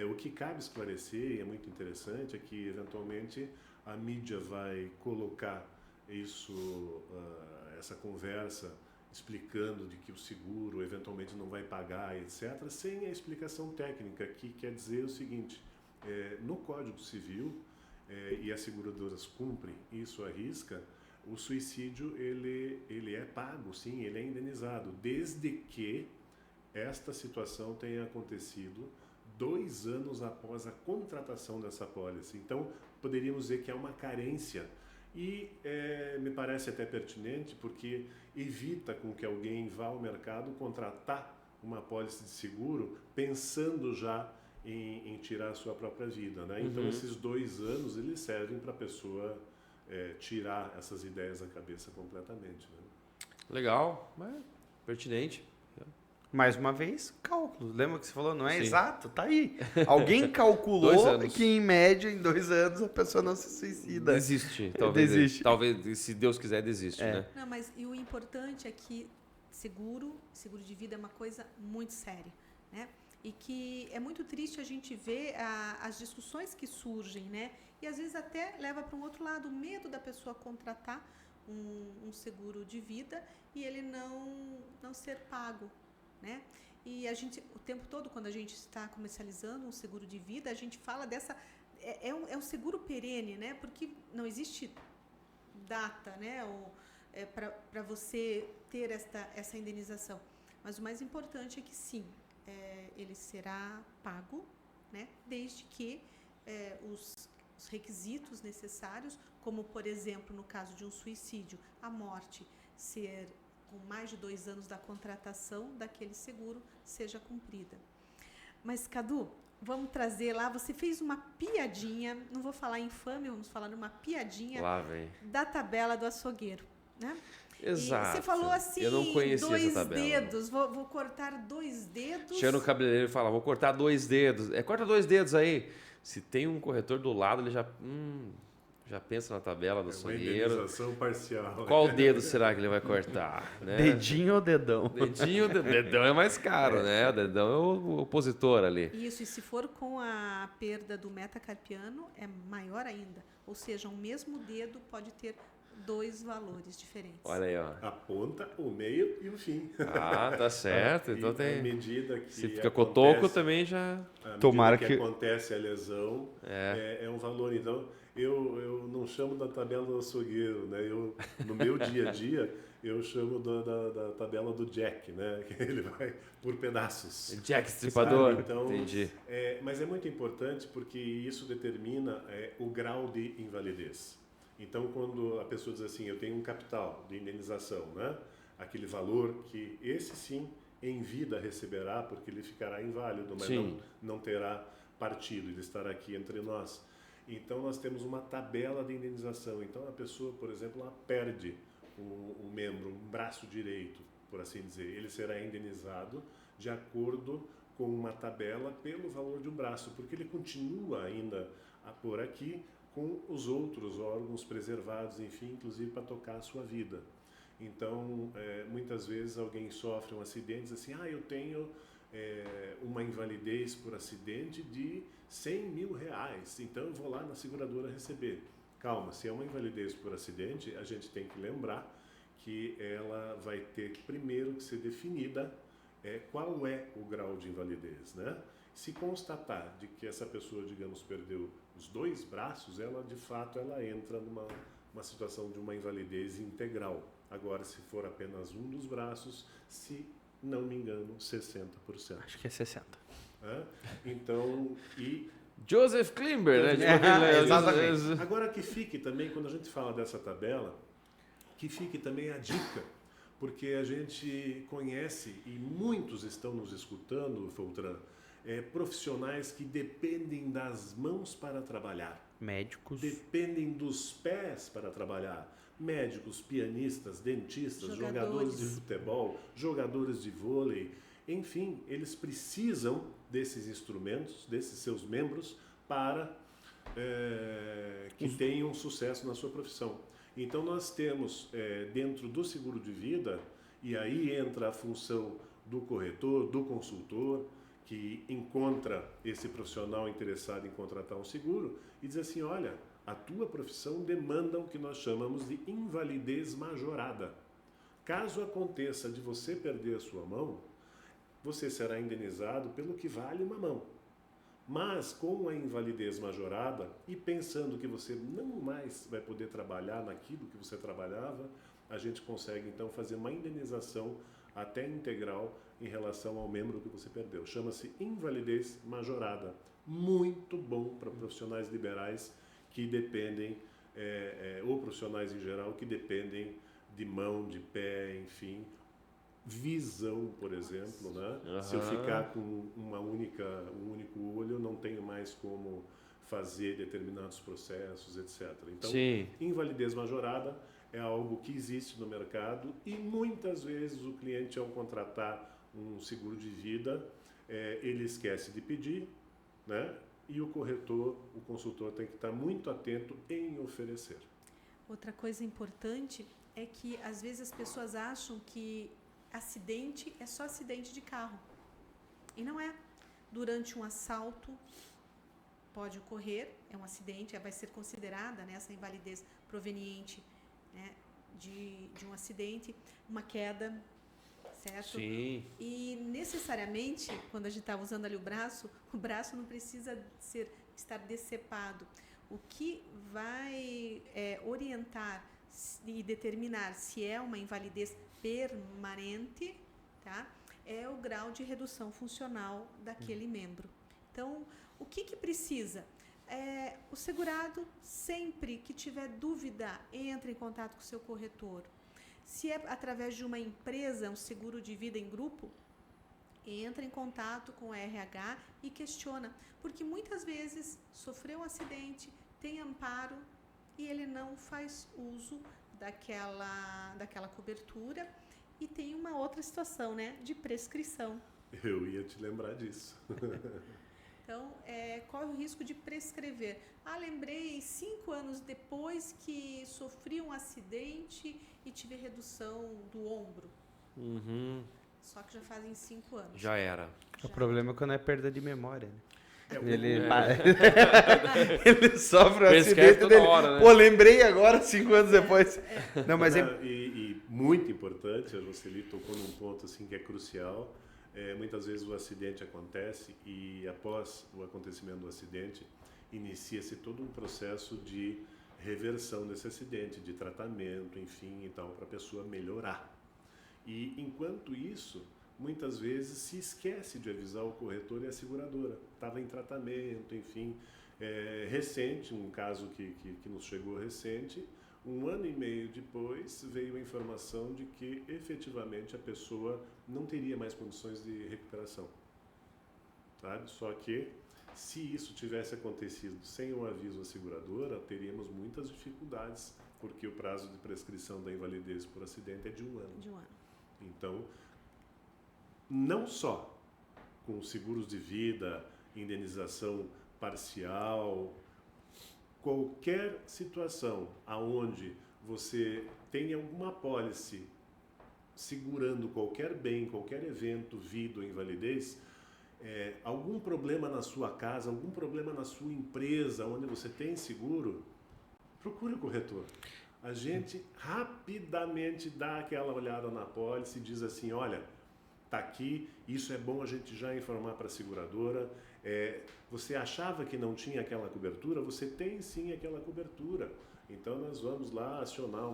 O que cabe esclarecer, e é muito interessante, é que eventualmente a mídia vai colocar isso, essa conversa explicando de que o seguro eventualmente não vai pagar, etc., sem a explicação técnica, que quer dizer o seguinte: no Código Civil, e as seguradoras cumprem isso à risca, o suicídio ele é pago, sim, ele é indenizado, desde que esta situação tenha acontecido 2 anos após a contratação dessa apólice. Então, poderíamos dizer que é uma carência. E me parece até pertinente porque evita com que alguém vá ao mercado contratar uma apólice de seguro pensando já em tirar a sua própria vida, né? Então, esses 2 anos, eles servem para a pessoa tirar essas ideias da cabeça completamente, né? Legal, mas pertinente. Mais uma vez, cálculo. Lembra que você falou? Não é Sim. exato? Tá aí. Alguém 2 calculou anos. que, em média, em 2 anos, a pessoa não se suicida. Desiste, talvez. Desiste. Talvez, se Deus quiser, desiste, né? Não, mas e o importante é que seguro de vida é uma coisa muito séria, né? E que é muito triste a gente ver as discussões que surgem, né? E às vezes até leva para um outro lado, o medo da pessoa contratar um seguro de vida e ele não ser pago, né? E a gente, o tempo todo, quando a gente está comercializando um seguro de vida, a gente fala dessa... É um seguro perene, né? Porque não existe data, né? Para você ter essa indenização. Mas o mais importante é que, sim, ele será pago, né? Desde que os requisitos necessários, como, por exemplo, no caso de um suicídio, a morte ser com mais de 2 anos da contratação daquele seguro, seja cumprida. Mas, Cadu, vamos trazer lá, você fez uma piadinha, não vou falar infame, vamos falar numa piadinha Lá vem. da tabela do açougueiro, né? Exato. E você falou assim, eu não conhecia 2 essa tabela. dedos, vou cortar 2 dedos. Chega no cabeleireiro e fala, vou cortar 2 dedos. Corta 2 dedos aí. Se tem um corretor do lado, ele já pensa na tabela do Uma açougueiro. indenização parcial. Qual dedo será que ele vai cortar? Né? Dedinho ou dedão? Dedão é mais caro, né? O dedão é o opositor ali. Isso, e se for com a perda do metacarpiano, é maior ainda. Ou seja, um mesmo dedo pode ter 2 valores diferentes. Olha aí, ó. A ponta, o meio e o fim. Ah, tá certo. Então E tem... à medida que Se fica acontece- cotoco também já... à medida Tomara que que- acontece a lesão, é um valor. Então, eu não chamo da tabela do açougueiro, né? No meu dia a dia, eu chamo da tabela do Jack, né? Que ele vai por pedaços. Jack Stripador. Sabe? Então, Entendi. mas é muito importante porque isso determina o grau de invalidez. Então, quando a pessoa diz assim, eu tenho um capital de indenização, né? Aquele valor que esse sim, em vida receberá, porque ele ficará inválido, mas não terá partido, ele estará aqui entre nós. Então, nós temos uma tabela de indenização. Então, a pessoa, por exemplo, ela perde um membro, um braço direito, por assim dizer. Ele será indenizado de acordo com uma tabela pelo valor de um braço, porque ele continua ainda por aqui com os outros órgãos preservados, enfim, inclusive para tocar a sua vida. Então, muitas vezes alguém sofre um acidente e diz assim, eu tenho uma invalidez por acidente de 100 mil reais, então eu vou lá na seguradora receber. Calma, se é uma invalidez por acidente, a gente tem que lembrar que ela vai ter primeiro que ser definida qual é o grau de invalidez, né? Se constatar de que essa pessoa, digamos, perdeu os 2 braços, ela de fato ela entra numa situação de uma invalidez integral. Agora, se for apenas um dos braços, se não me engano, 60%. Acho que é 60%. Então, Joseph Klimber, né? Exatamente. agora que fique também, quando a gente fala dessa tabela, que fique também a dica, porque a gente conhece, e muitos estão nos escutando, Foltran, profissionais que dependem das mãos para trabalhar. Médicos. Dependem dos pés para trabalhar. Médicos, pianistas, dentistas, jogadores de futebol, jogadores de vôlei. Enfim, eles precisam desses instrumentos, desses seus membros, para que tenham sucesso na sua profissão. Então nós temos dentro do seguro de vida, e aí entra a função do corretor, do consultor, que encontra esse profissional interessado em contratar um seguro e diz assim, olha, a tua profissão demanda o que nós chamamos de invalidez majorada. Caso aconteça de você perder a sua mão, você será indenizado pelo que vale uma mão. Mas com a invalidez majorada e pensando que você não mais vai poder trabalhar naquilo que você trabalhava, a gente consegue então fazer uma indenização até integral em relação ao membro que você perdeu. Chama-se invalidez majorada. Muito bom para profissionais liberais que dependem, ou profissionais em geral, que dependem de mão, de pé, enfim, visão, por exemplo, né? Uhum. Se eu ficar com um único olho, eu não tenho mais como fazer determinados processos, etc. Então, Sim. invalidez majorada é algo que existe no mercado e muitas vezes o cliente, ao contratar um seguro de vida, ele esquece de pedir, né? E o corretor, o consultor tem que estar muito atento em oferecer. Outra coisa importante é que às vezes as pessoas acham que acidente é só acidente de carro. E não é. Durante um assalto pode ocorrer, é um acidente, vai ser considerada, né, essa invalidez proveniente, né, de um acidente, uma queda, certo? Sim. E necessariamente, quando a gente está usando ali o braço não precisa estar decepado. O que vai orientar e determinar se é uma invalidez permanente, tá? É o grau de redução funcional daquele membro. Então, o que precisa? O segurado, sempre que tiver dúvida, entre em contato com o seu corretor. Se é através de uma empresa, um seguro de vida em grupo, entra em contato com o RH e questiona, porque muitas vezes sofreu um acidente, tem amparo e ele não faz uso daquela cobertura e tem uma outra situação, né, de prescrição. Eu ia te lembrar disso. Então, corre o risco de prescrever. Lembrei 5 anos depois que sofri um acidente e tive redução do ombro. Uhum. Só que já fazem 5 anos. Já era. O problema é quando é perda de memória, né? Ele Ele sofre um Prescreve acidente toda dele. hora, né? Pô, lembrei agora, 5 anos depois. Não, mas e muito importante, a Jocely tocou num ponto assim que é crucial. Muitas vezes o acidente acontece e após o acontecimento do acidente inicia-se todo um processo de reversão desse acidente, de tratamento, enfim, e tal, para a pessoa melhorar. E enquanto isso, muitas vezes se esquece de avisar o corretor e a seguradora. Estava em tratamento, enfim. Recente, um caso que nos chegou recente, 1 ano e meio depois veio a informação de que efetivamente a pessoa não teria mais condições de recuperação. Sabe? Só que se isso tivesse acontecido sem o aviso à seguradora, teríamos muitas dificuldades, porque o prazo de prescrição da invalidez por acidente é de 1 ano. De 1 ano. Então, não só com seguros de vida, indenização parcial, qualquer situação aonde você tem alguma apólice segurando qualquer bem, qualquer evento, vida ou invalidez, algum problema na sua casa, algum problema na sua empresa onde você tem seguro, procure o corretor. A gente rapidamente dá aquela olhada na apólice e diz assim, olha, tá aqui, isso é bom a gente já informar para a seguradora. Você achava que não tinha aquela cobertura? Você tem sim aquela cobertura. Então nós vamos lá acionar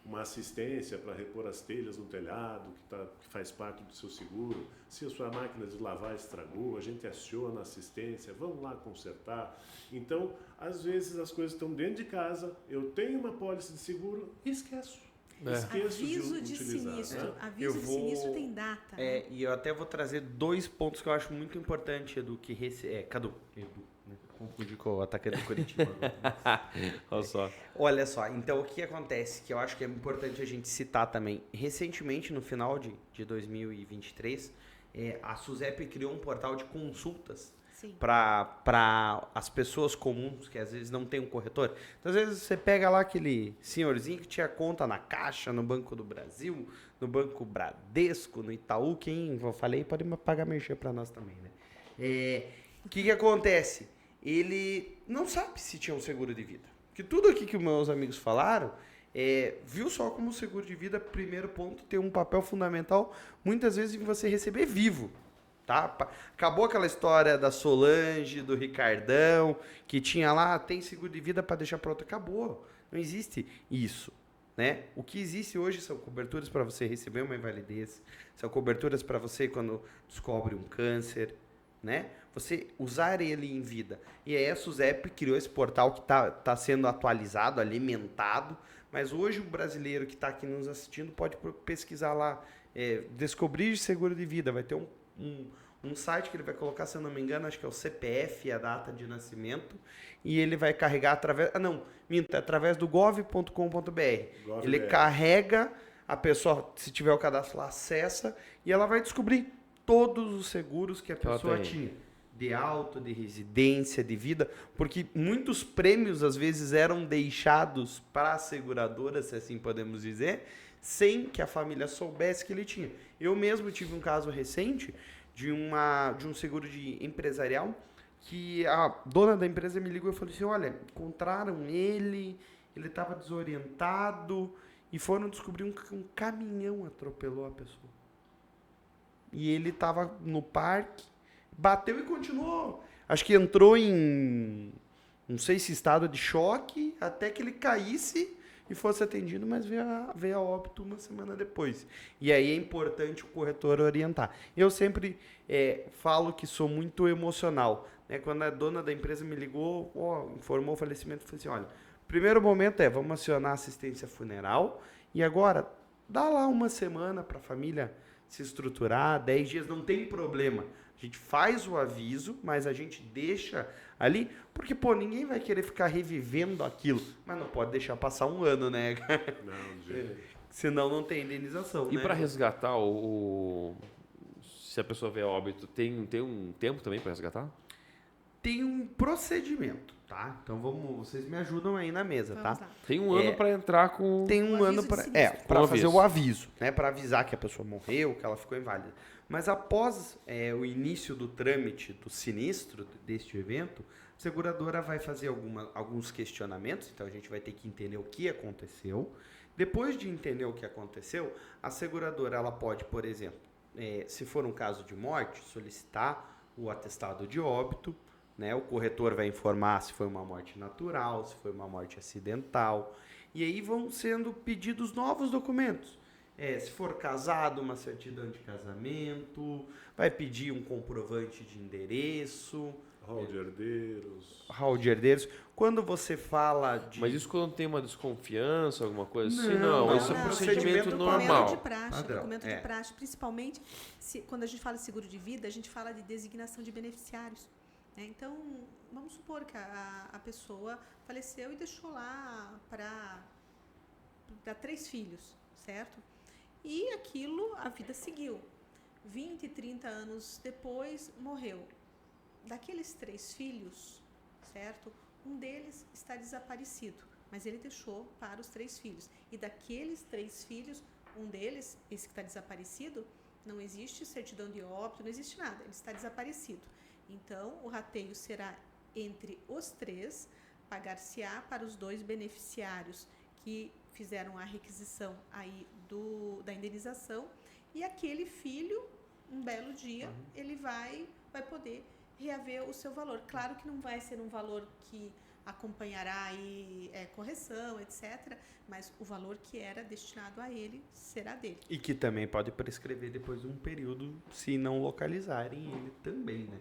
uma assistência para repor as telhas no telhado, que faz parte do seu seguro. Se a sua máquina de lavar estragou, a gente aciona a assistência, vamos lá consertar. Então, às vezes as coisas estão dentro de casa, eu tenho uma apólice de seguro e esqueço. Esqueço Aviso de sinistro. utilizar. Aviso de sinistro tem data. Né? E eu até vou trazer 2 pontos que eu acho muito importantes, Edu, Cadu, né? Confundi com o atacante do Curitiba. Olha só. Olha só, então o que acontece, que eu acho que é importante a gente citar também. Recentemente, no final de 2023, a SUSEP criou um portal de consultas Sim. para as pessoas comuns, que às vezes não tem um corretor. Então, às vezes você pega lá aquele senhorzinho que tinha conta na Caixa, no Banco do Brasil, no Banco Bradesco, no Itaú, quem eu falei pode pagar merchan para nós também, né? O que acontece? Ele não sabe se tinha um seguro de vida. Porque tudo aqui que os meus amigos falaram, viu só como o seguro de vida, primeiro ponto, tem um papel fundamental, muitas vezes, em você receber vivo. Tá? Acabou aquela história da Solange, do Ricardão, que tinha lá, tem seguro de vida para deixar pronto. Acabou. Não existe isso. Né? O que existe hoje são coberturas para você receber uma invalidez, são coberturas para você quando descobre um câncer, né? Você usar ele em vida. E aí a SUSEP criou esse portal que tá sendo atualizado, alimentado, mas hoje o brasileiro que está aqui nos assistindo pode pesquisar lá, descobrir seguro de vida, vai ter um site que ele vai colocar, se eu não me engano, acho que é o CPF, a data de nascimento, e ele vai carregar através do gov.com.br. Ele carrega, a pessoa, se tiver o cadastro lá, acessa, e ela vai descobrir todos os seguros que a pessoa tinha. De auto, de residência, de vida, porque muitos prêmios, às vezes, eram deixados para a seguradora, se assim podemos dizer, sem que a família soubesse que ele tinha. Eu mesmo tive um caso recente de um seguro de empresarial que a dona da empresa me ligou e falou assim, olha, encontraram ele estava desorientado e foram descobrir um caminhão atropelou a pessoa. E ele estava no parque, bateu e continuou. Acho que entrou em, não sei se estado de choque, até que ele caísse e fosse atendido, mas veio a óbito uma semana depois. E aí é importante o corretor orientar. Eu sempre falo que sou muito emocional. Né? Quando a dona da empresa me ligou, informou o falecimento, eu falei assim, olha, primeiro momento vamos acionar a assistência funeral e agora dá lá uma semana para a família se estruturar, 10 dias, não tem problema. A gente faz o aviso, mas a gente deixa ali, porque, ninguém vai querer ficar revivendo aquilo. Mas não pode deixar passar um ano, né? Não, de jeito. Senão não tem indenização, E né? para resgatar se a pessoa vê óbito, tem um tempo também para resgatar? Tem um procedimento, tá? Então vocês me ajudam aí na mesa, Vamos tá? lá. Tem um ano para entrar com... Tem um ano aviso de para sinistro. para Com fazer aviso. o aviso, né? Para avisar que a pessoa morreu, que ela ficou inválida. Mas após o início do trâmite do sinistro deste evento, a seguradora vai fazer alguns questionamentos, então a gente vai ter que entender o que aconteceu. Depois de entender o que aconteceu, a seguradora ela pode, por exemplo, se for um caso de morte, solicitar o atestado de óbito, né? O corretor vai informar se foi uma morte natural, se foi uma morte acidental, e aí vão sendo pedidos novos documentos. Se for casado, uma certidão de casamento, vai pedir um comprovante de endereço, Hall de herdeiros. hall de herdeiros. Quando você fala de... Mas isso quando tem uma desconfiança, alguma coisa assim? Não, Não, isso é não, um não. procedimento Documento normal. Documento de praxe, Padrão, documento de praxe, principalmente quando a gente fala de seguro de vida, a gente fala de designação de beneficiários. Né? Então, vamos supor que a pessoa faleceu e deixou lá para 3 filhos, certo? E aquilo, a vida seguiu. 20, 30 anos depois, morreu. Daqueles 3 filhos, certo? Um deles está desaparecido, mas ele deixou para os 3 filhos. E daqueles 3 filhos, um deles, esse que está desaparecido, não existe certidão de óbito, não existe nada, ele está desaparecido. Então, o rateio será entre os 3, pagar-se-á para os 2 beneficiários que fizeram a requisição aí da indenização, e aquele filho, um belo dia, ele vai poder reaver o seu valor. Claro que não vai ser um valor que acompanhará aí correção, etc., mas o valor que era destinado a ele será dele. E que também pode prescrever depois de um período, se não localizarem ele também, né?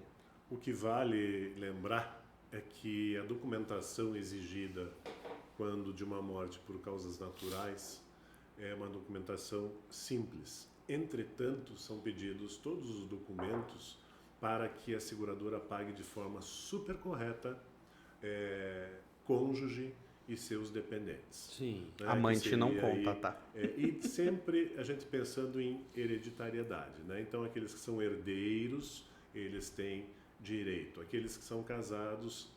O que vale lembrar é que a documentação exigida quando de uma morte por causas naturais é uma documentação simples. Entretanto, são pedidos todos os documentos para que a seguradora pague de forma super correta cônjuge e seus dependentes. Sim. Né? Amante não conta, aí, tá? E sempre a gente pensando em hereditariedade. Né? Então, aqueles que são herdeiros, eles têm direito. Aqueles que são casados,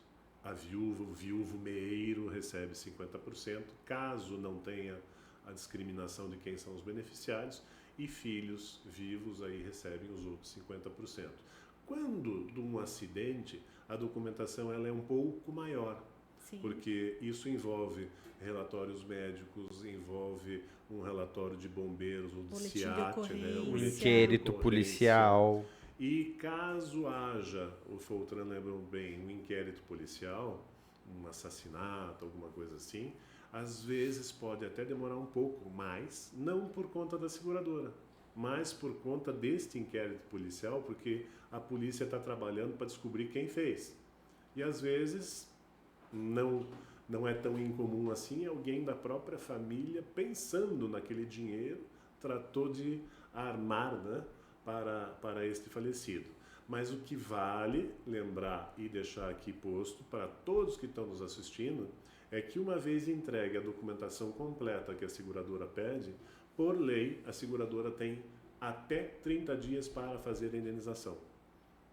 a viúva, o viúvo meeiro recebe 50%, caso não tenha a discriminação de quem são os beneficiários, e filhos vivos aí recebem os outros 50%. Quando de um acidente, a documentação ela é um pouco maior, Sim. porque isso envolve relatórios médicos, envolve um relatório de bombeiros, ou de Boletim de SIAT, ocorrência. um Um boletim de inquérito ocorrência. policial. E caso haja, o Foltran lembrou bem, um inquérito policial, um assassinato, alguma coisa assim, às vezes pode até demorar um pouco mais, não por conta da seguradora, mas por conta deste inquérito policial, porque a polícia está trabalhando para descobrir quem fez. E às vezes não é tão incomum assim, alguém da própria família, pensando naquele dinheiro, tratou de armar, né, para este falecido. Mas o que vale lembrar e deixar aqui posto para todos que estão nos assistindo é que uma vez entregue a documentação completa que a seguradora pede, por lei, a seguradora tem até 30 dias para fazer a indenização.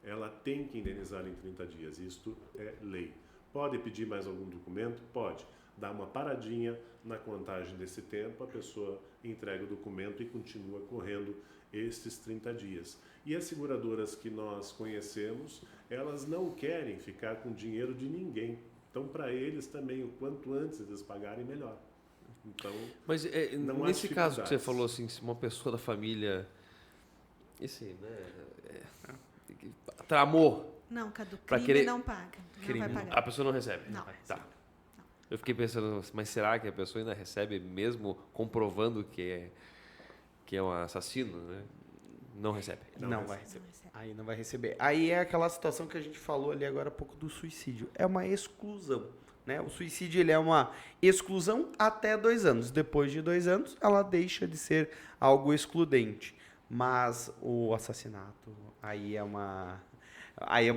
Ela tem que indenizar em 30 dias, isto é lei. Pode pedir mais algum documento? Pode. Dá uma paradinha na contagem desse tempo, a pessoa entrega o documento e continua correndo estes 30 dias. E as seguradoras que nós conhecemos, elas não querem ficar com dinheiro de ninguém. Então, para eles também, o quanto antes eles pagarem, melhor. Então, Mas não há nesse caso que você dificuldades. falou, assim, se uma pessoa da família... tramou, Não, Cadu, Pra crime querer- não paga. Crime Não vai a pagar. pessoa não recebe. Não. Tá. Eu fiquei pensando, mas será que a pessoa ainda recebe, mesmo comprovando que é um assassino, né? Não recebe. Não vai receber. Não recebe. Aí não vai receber. Aí é aquela situação que a gente falou ali agora há pouco do suicídio. É uma exclusão, né? O suicídio ele é uma exclusão até 2 anos. Depois de 2 anos, ela deixa de ser algo excludente. Mas o assassinato, aí é uma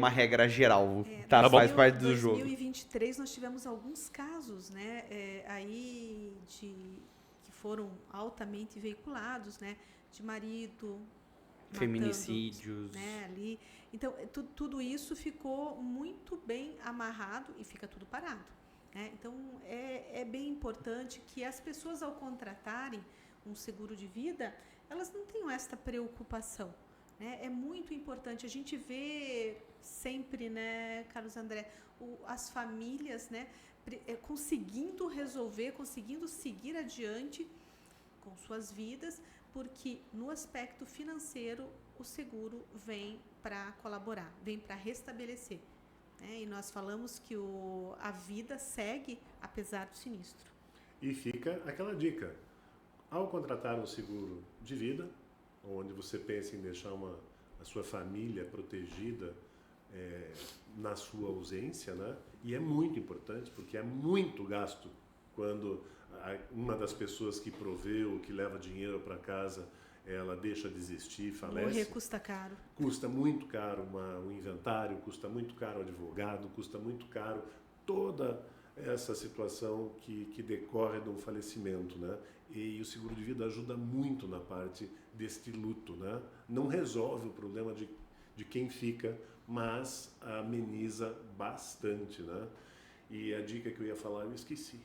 regra geral. Tá, No faz 2000 parte do jogo. 2023 nós tivemos alguns casos, né, que foram altamente veiculados, né, de marido matando, Feminicídios. né, ali. Então, tudo isso ficou muito bem amarrado e fica tudo parado, né? Então, é bem importante que as pessoas, ao contratarem um seguro de vida, elas não tenham esta preocupação, né? É muito importante. A gente vê sempre, né, Carlos André, as famílias, né, conseguindo resolver, conseguindo seguir adiante com suas vidas, porque no aspecto financeiro o seguro vem para colaborar, vem para restabelecer, né? E nós falamos que a vida segue apesar do sinistro. E fica aquela dica. Ao contratar um seguro de vida, onde você pensa em deixar a sua família protegida na sua ausência, né? E é muito importante, porque é muito gasto quando uma das pessoas que proveu, que leva dinheiro para casa, ela deixa de existir, falece. Morrer custa caro. Custa muito caro o inventário, custa muito caro o advogado, custa muito caro toda essa situação que decorre de um falecimento, né? E o seguro de vida ajuda muito na parte deste luto, né? Não resolve o problema de quem fica, mas ameniza bastante, né? E a dica que eu ia falar eu esqueci.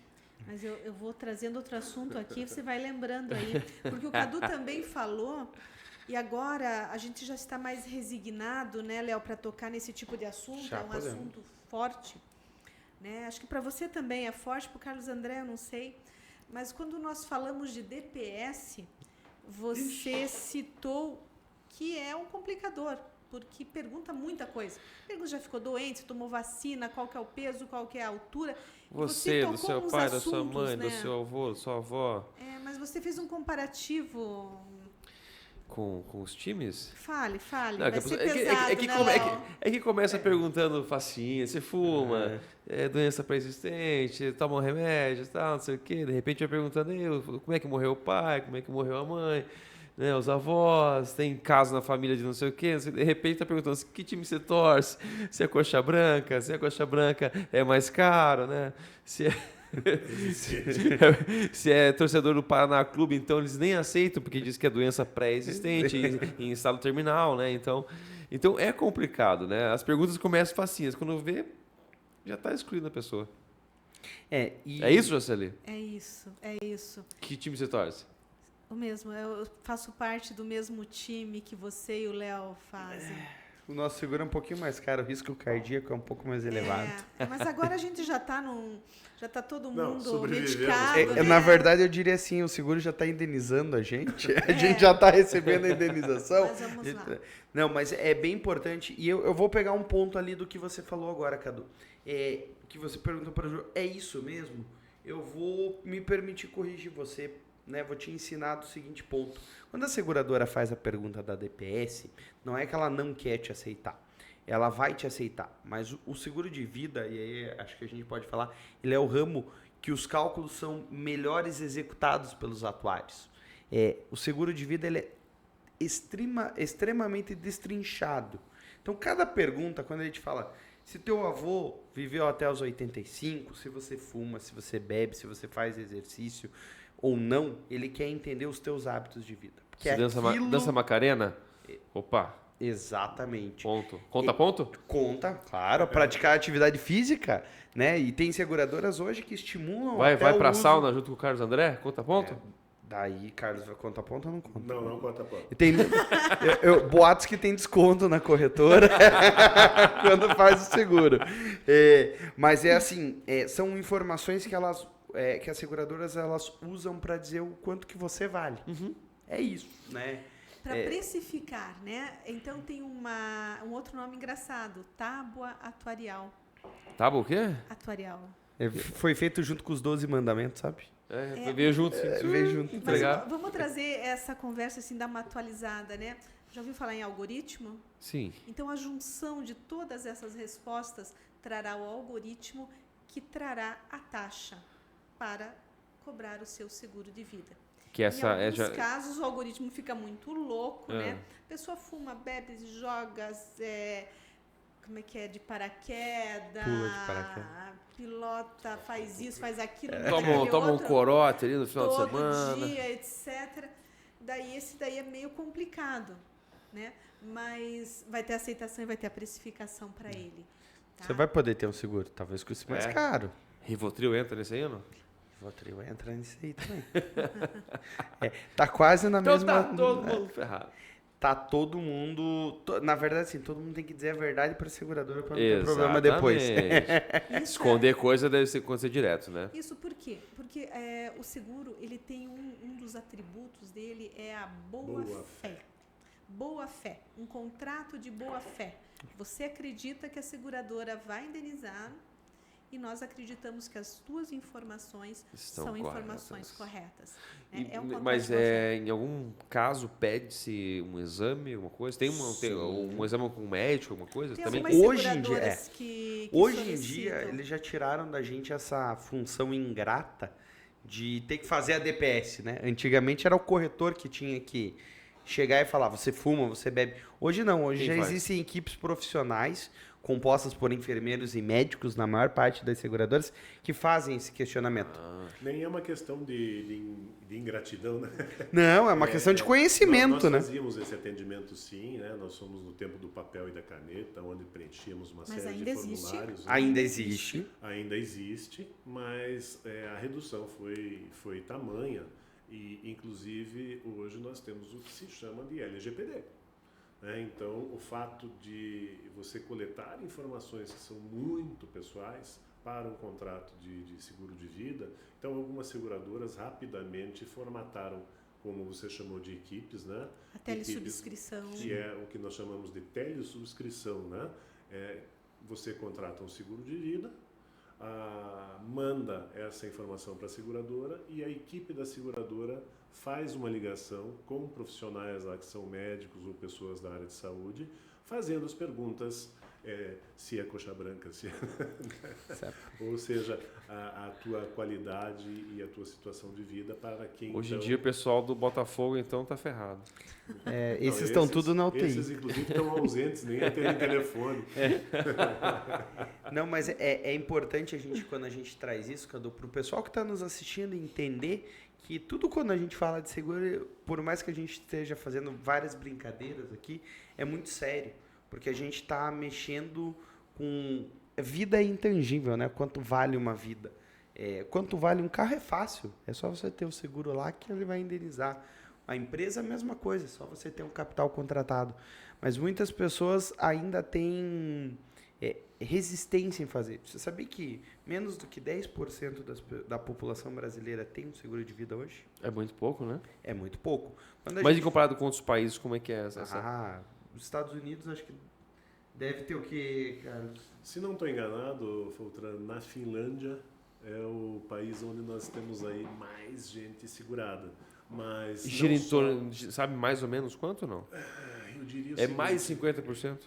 Mas eu vou trazendo outro assunto aqui, você vai lembrando aí. Porque o Cadu também falou, e agora a gente já está mais resignado, né, Léo, para tocar nesse tipo de assunto. Já é um podemos. assunto forte, né? Acho que para você também é forte, para o Carlos André eu não sei. Mas quando nós falamos de DPS, você citou que é um complicador, porque pergunta muita coisa. Pergunta, já ficou doente, se tomou vacina, qual que é o peso, qual que é a altura. Você, do tocou seu uns pai, da sua assuntos, mãe, né? do seu avô, da sua avó, Mas você fez um comparativo. com os times? Fale. Não, Vai ser pesado, né, Léo? é que começa perguntando facinha, você fuma, doença pré-existente, toma um remédio, tal, não sei o quê. De repente vai perguntando como é que morreu o pai, como é que morreu a mãe, né, os avós, tem caso na família de não sei o quê. De repente tá perguntando que time você torce, se é coxa branca é mais caro, né? Se é torcedor do Paraná Clube, então eles nem aceitam, porque diz que é doença pré-existente em estado terminal, né? Então, Então é complicado, né? As perguntas começam facinhas. Quando vê, já está excluindo a pessoa. É isso, Jocely? É isso. Que time você torce? O mesmo, eu faço parte do mesmo time que você e o Léo fazem. O nosso seguro é um pouquinho mais caro, o risco cardíaco é um pouco mais elevado. Mas agora a gente já tá todo mundo sobrevivemos. medicado, né? Na verdade, eu diria assim, o seguro já está indenizando a gente. A gente já está recebendo a indenização. Mas vamos lá. Não, mas é bem importante. E eu vou pegar um ponto ali do que você falou agora, Cadu. Que você perguntou para o Ju. É isso mesmo? Eu vou me permitir corrigir você, né? Vou te ensinar do seguinte ponto. Quando a seguradora faz a pergunta da DPS, não é que ela não quer te aceitar. Ela vai te aceitar. Mas o seguro de vida, e aí acho que a gente pode falar, ele é o ramo que os cálculos são melhores executados pelos atuários. O seguro de vida ele é extremamente destrinchado. Então, cada pergunta, quando a gente fala se teu avô viveu até os 85, se você fuma, se você bebe, se você faz exercício ou não, ele quer entender os teus hábitos de vida. Porque Você dança Macarena? Opa, exatamente. ponto. Conta ponto? Conta, claro, praticar atividade física, né? E tem seguradoras hoje que estimulam Vai até pra o uso. sauna junto com o Carlos André? Conta ponto? Daí, Carlos, vai contar ponto ou não conta? Não conta ponto. E tem boatos que tem desconto na corretora quando faz o seguro. Mas é assim, são informações que que as seguradoras elas usam para dizer o quanto que você vale. Uhum. É isso, né? Para precificar, né? Então tem um outro nome engraçado, tábua atuarial. Tábua o quê? Atuarial. Foi feito junto com os 12 mandamentos, sabe? Veio junto. Veio junto. Mas Legal. vamos trazer essa conversa assim, dar uma atualizada, né? Já ouviu falar em algoritmo? Sim. Então a junção de todas essas respostas trará o algoritmo que trará a taxa para cobrar o seu seguro de vida. Que essa em alguns casos o algoritmo fica muito louco, né? A pessoa fuma, bebe, joga, como é que é, de paraquedas, Pula de paraquedas. pilota, faz isso, faz aquilo, toma um corote ali no final de todo semana. dia, etc. Esse daí é meio complicado, né? Mas vai ter aceitação e vai ter a precificação para ele. Tá? Você vai poder ter um seguro, talvez custe mais caro. Rivotril entra nesse aí ou não? Rivotril entra nisso aí também. Tá quase na Então mesma... tá todo mundo ferrado. Tá todo mundo... Na verdade, assim, todo mundo tem que dizer a verdade para a seguradora para não ter problema depois. Esconder coisa deve acontecer direto, né? Isso por quê? Porque o seguro, ele tem um dos atributos dele é a boa-fé. Boa-fé. Um contrato de boa-fé. Você acredita que a seguradora vai indenizar e nós acreditamos que as tuas informações são informações corretas. Mas em algum caso pede-se um exame, alguma coisa? Tem um exame com um médico, alguma coisa? Tem também? hoje em dia, hoje em dia, eles já tiraram da gente essa função ingrata de ter que fazer a DPS, né? Antigamente era o corretor que tinha que chegar e falar, você fuma, você bebe. Hoje não, hoje já existem equipes profissionais compostas por enfermeiros e médicos, na maior parte das seguradoras, que fazem esse questionamento. Nem é uma questão de ingratidão, né? Não, é uma questão de conhecimento, nós né? fazíamos esse atendimento, sim, né? Nós somos no tempo do papel e da caneta, onde preenchíamos uma série de formulários. Ainda existe. Ainda existe, mas a redução foi tamanha e, inclusive, hoje nós temos o que se chama de LGPD. Então, o fato de você coletar informações que são muito pessoais para um contrato de seguro de vida, então algumas seguradoras rapidamente formataram, como você chamou de equipes, né? A telesubscrição. Que é o que nós chamamos de telesubscrição, né? Você contrata um seguro de vida, manda essa informação para a seguradora e a equipe da seguradora faz uma ligação com profissionais lá que são médicos ou pessoas da área de saúde, fazendo as perguntas se é coxa branca, se ou seja, a tua qualidade e a tua situação de vida para quem... Hoje em dia o pessoal do Botafogo então tá ferrado. Esses estão tudo na UTI. Esses inclusive estão ausentes, nem atendem telefone. Não, mas é importante a gente, quando a gente traz isso, Cadu, para o pessoal que está nos assistindo entender que tudo quando a gente fala de seguro, por mais que a gente esteja fazendo várias brincadeiras aqui, é muito sério. porque a gente está mexendo com... Vida é intangível, né? Quanto vale uma vida? Quanto vale um carro é fácil. É só você ter o seguro lá que ele vai indenizar. A empresa é a mesma coisa, é só você ter um capital contratado. Mas muitas pessoas ainda têm resistência em fazer. Você sabia que menos do que 10% da população brasileira tem um seguro de vida hoje? É muito pouco, né? É muito pouco. Quando a Mas gente... em comparado com outros países, como é que é essa? Os Estados Unidos acho que deve ter o quê, Carlos? Se não estou enganado, Foltran, na Finlândia é o país onde nós temos aí mais gente segurada. Mas Gira em torno, sabe mais ou menos quanto ou não? Eu diria o É seguinte, mais de 50%?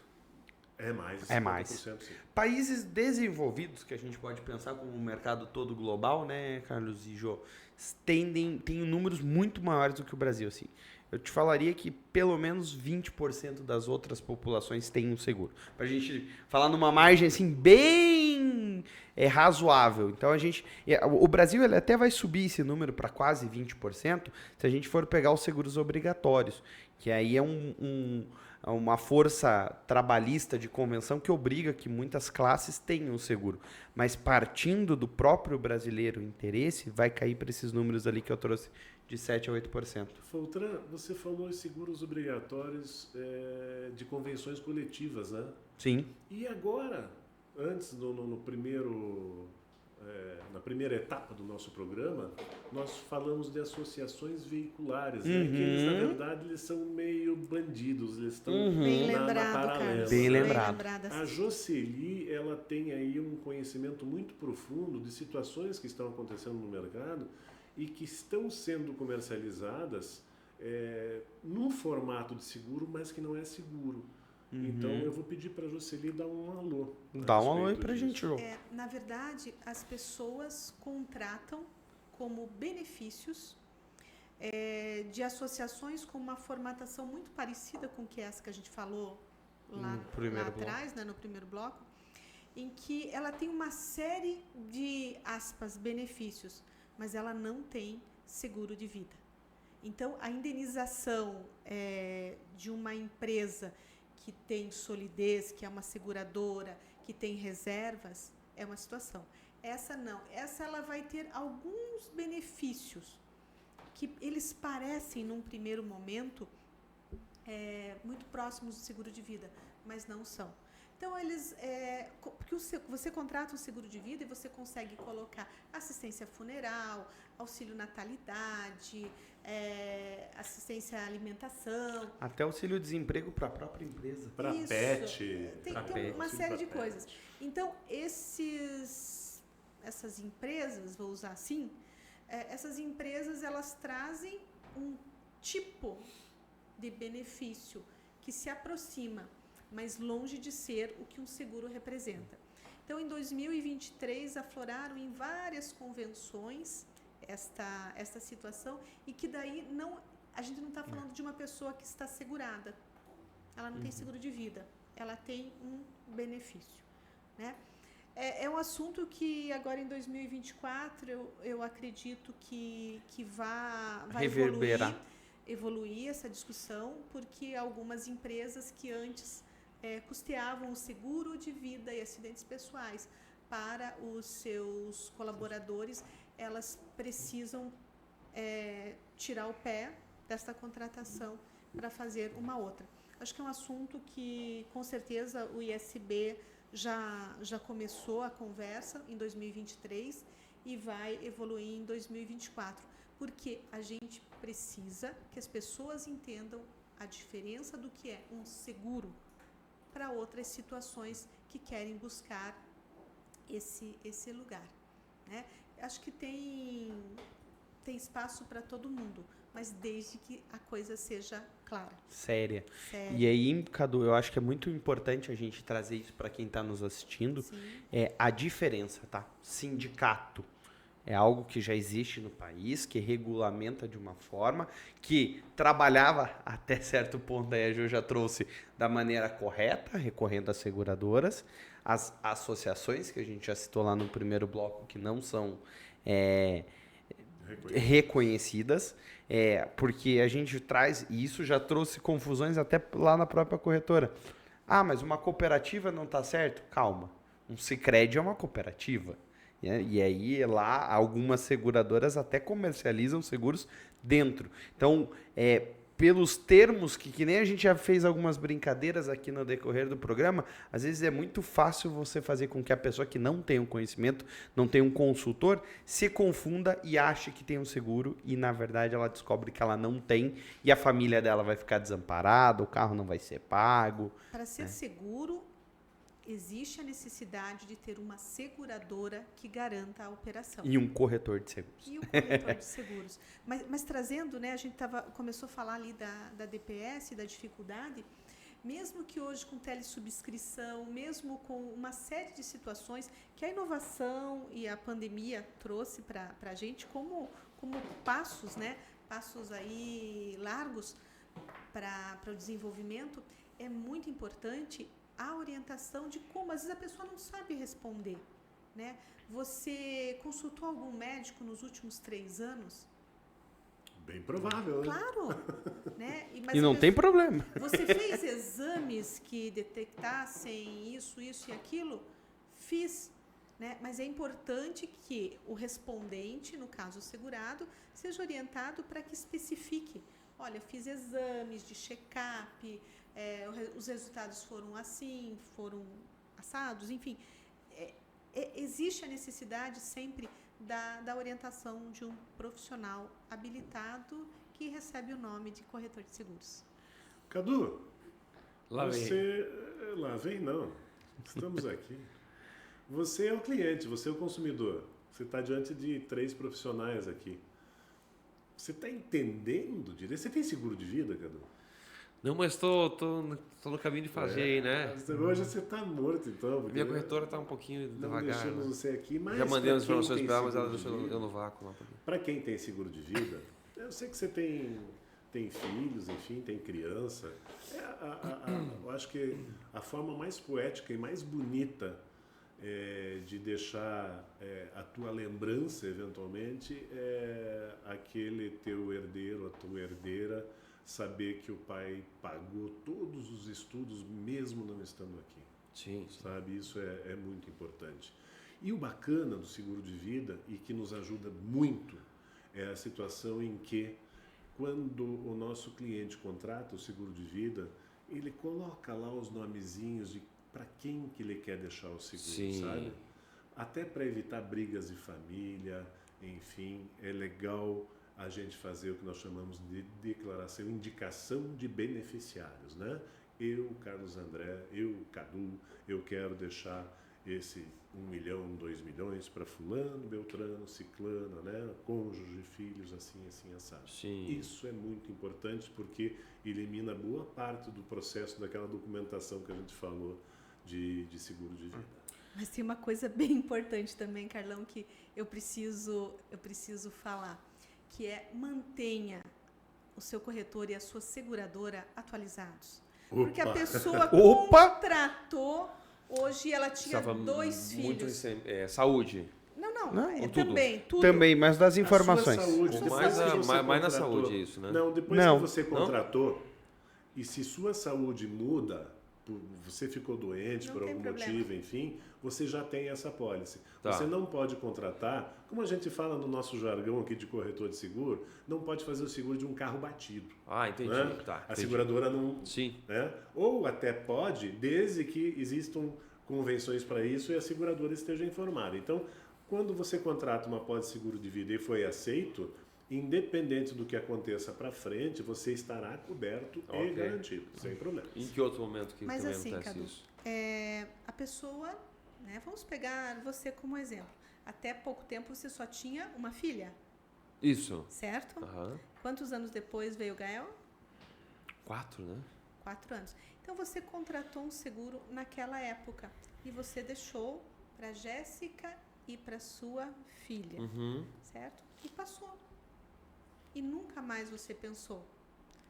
É mais. É mais. 50%, sim. Países desenvolvidos, que a gente pode pensar como um mercado todo global, né, Carlos e Jô, têm números muito maiores do que o Brasil, assim. Eu te falaria que pelo menos 20% das outras populações têm um seguro. Pra gente falar numa margem, assim, bem razoável. Então, o Brasil ele até vai subir esse número para quase 20% se a gente for pegar os seguros obrigatórios, que aí é uma força trabalhista de convenção que obriga que muitas classes tenham um seguro. Mas partindo do próprio brasileiro interesse, vai cair para esses números ali que eu trouxe de 7% a 8%. Foltran, você falou em seguros obrigatórios de convenções coletivas, né? Sim. E agora, antes, na primeira etapa do nosso programa, nós falamos de associações veiculares, né? Que eles, na verdade, eles são meio bandidos, eles estão Bem na lembrado, paralela. Carlos. Bem lembrado. lembrada, A sim. Jocely, ela tem aí um conhecimento muito profundo de situações que estão acontecendo no mercado e que estão sendo comercializadas num formato de seguro, mas que não é seguro. Então eu vou pedir para a Jocely dar um alô. Dá um alô aí pra disso. gente, Jô. Na verdade, as pessoas contratam como benefícios de associações com uma formatação muito parecida com que essa que a gente falou lá atrás, né, no primeiro bloco, em que ela tem uma série de, aspas, benefícios, mas ela não tem seguro de vida. Então, a indenização de uma empresa que tem solidez, que é uma seguradora, que tem reservas, é uma situação. Essa não. Essa ela vai ter alguns benefícios que eles parecem, num primeiro momento, muito próximos do seguro de vida, mas não são. Então, porque você contrata um seguro de vida e você consegue colocar assistência funeral, auxílio natalidade, assistência à alimentação. Até auxílio-desemprego para a própria empresa. Para Isso. pet. Tem uma série de pra coisas. pet. Então, essas empresas, vou usar assim, essas empresas, elas trazem um tipo de benefício que se aproxima, mas longe de ser o que um seguro representa. Então, em 2023, afloraram em várias convenções esta situação e que daí a gente não está falando de uma pessoa que está segurada. Ela não tem seguro de vida, ela tem um benefício, né? É um assunto que agora em 2024 eu acredito que vai evoluir essa discussão, porque algumas empresas que antes custeavam o seguro de vida e acidentes pessoais para os seus colaboradores, elas precisam tirar o pé desta contratação para fazer uma outra. Acho que é um assunto que, com certeza, o ISB já começou a conversa em 2023 e vai evoluir em 2024, porque a gente precisa que as pessoas entendam a diferença do que é um seguro para outras situações que querem buscar esse lugar, né? Acho que tem espaço para todo mundo, mas desde que a coisa seja clara. Séria. E aí, Cadu, eu acho que é muito importante a gente trazer isso para quem está nos assistindo. Sim. A diferença, tá? Sindicato é algo que já existe no país, que regulamenta de uma forma, que trabalhava até certo ponto, aí a Ju já trouxe, da maneira correta, recorrendo às seguradoras, as associações, que a gente já citou lá no primeiro bloco, que não são reconhecidas, porque a gente traz, e isso já trouxe confusões até lá na própria corretora. Ah, mas uma cooperativa não está certo? Calma. Um Sicredi é uma cooperativa. E aí lá algumas seguradoras até comercializam seguros dentro. Então, pelos termos que nem a gente já fez algumas brincadeiras aqui no decorrer do programa, às vezes é muito fácil você fazer com que a pessoa que não tem um conhecimento, não tem um consultor, se confunda e ache que tem um seguro e, na verdade, ela descobre que ela não tem e a família dela vai ficar desamparada, o carro não vai ser pago. Para ser seguro, existe a necessidade de ter uma seguradora que garanta a operação. E um corretor de seguros. E o corretor de seguros. Mas trazendo, né, a gente começou a falar ali da DPS, da dificuldade, mesmo que hoje com telesubscrição, mesmo com uma série de situações que a inovação e a pandemia trouxe para a gente como passos, né, passos aí largos para o desenvolvimento, é muito importante a orientação de como, às vezes a pessoa não sabe responder, né? Você consultou algum médico nos últimos 3 anos? Bem provável, né? Claro, né? Mas E não tem problema. Você fez exames que detectassem isso e aquilo? Fiz, né? Mas é importante que o respondente, no caso o segurado, seja orientado para que especifique. Olha, fiz exames de check-up, os resultados foram assim, foram assados, enfim. Existe a necessidade sempre da orientação de um profissional habilitado que recebe o nome de corretor de seguros. Cadu, Lá vem. Lá vem não, estamos aqui. Você é o cliente, você é o consumidor. Você está diante de 3 profissionais aqui. Você está entendendo direito? Você tem seguro de vida, Cadu? Não, mas tô no caminho de fazer aí, né? Hoje você está morto, então. Minha corretora tá um pouquinho Não devagar. deixamos você aqui, mas Já mandei as pra quem informações tem para ela, mas ela seguro de deixou vida- eu no vácuo lá. Para quem tem seguro de vida, eu sei que você tem filhos, enfim, tem criança. Eu acho que a forma mais poética e mais bonita de deixar a tua lembrança, eventualmente, é aquele teu herdeiro, a tua herdeira, saber que o pai pagou todos os estudos, mesmo não estando aqui. Sim. Sabe? Isso é muito importante. E o bacana do seguro de vida, e que nos ajuda muito, é a situação em que, quando o nosso cliente contrata o seguro de vida, ele coloca lá os nomezinhos de para quem que ele quer deixar o seguro, Sim. sabe? Até para evitar brigas de família, enfim, é legal a gente fazer o que nós chamamos de declaração, indicação de beneficiários, né? Eu, Carlos André, eu, Cadu, eu quero deixar esse 1 milhão, 2 milhões para fulano, beltrano, ciclano, né? Cônjuge, filhos, assim, assado. Sim. Isso é muito importante porque elimina boa parte do processo daquela documentação que a gente falou de seguro de vida. Mas tem uma coisa bem importante também, Carlão, que eu preciso falar, que é mantenha o seu corretor e a sua seguradora atualizados. Porque a pessoa contratou, hoje ela tinha Estava 2 muito filhos. saúde. Não, tudo. também, tudo. Também, mas das A informações. sua saúde, depois que você Mais na contratou- saúde isso, né? Não, depois Não. que você contratou, e se sua saúde muda, você ficou doente Não por tem algum problema. motivo, enfim, você já tem essa pólice. Tá. Você não pode contratar, como a gente fala no nosso jargão aqui de corretor de seguro, não pode fazer o seguro de um carro batido. Ah, entendi. Né? Tá, A entendi. seguradora não... Sim. Né? Ou até pode, desde que existam convenções para isso e a seguradora esteja informada. Então, quando você contrata uma pólice de seguro de vida e foi aceito, independente do que aconteça para frente, você estará coberto e Ok. garantido, sem problema. Em que outro momento que Mas também assim, acontece Cadu, isso? a pessoa, né, vamos pegar você como exemplo. Até pouco tempo você só tinha uma filha, Isso. certo? Aham. Quantos anos depois veio o Gael? 4, né? 4 anos. Então você contratou um seguro naquela época e você deixou para Jéssica e para sua filha, Uhum. certo? E passou. E nunca mais você pensou.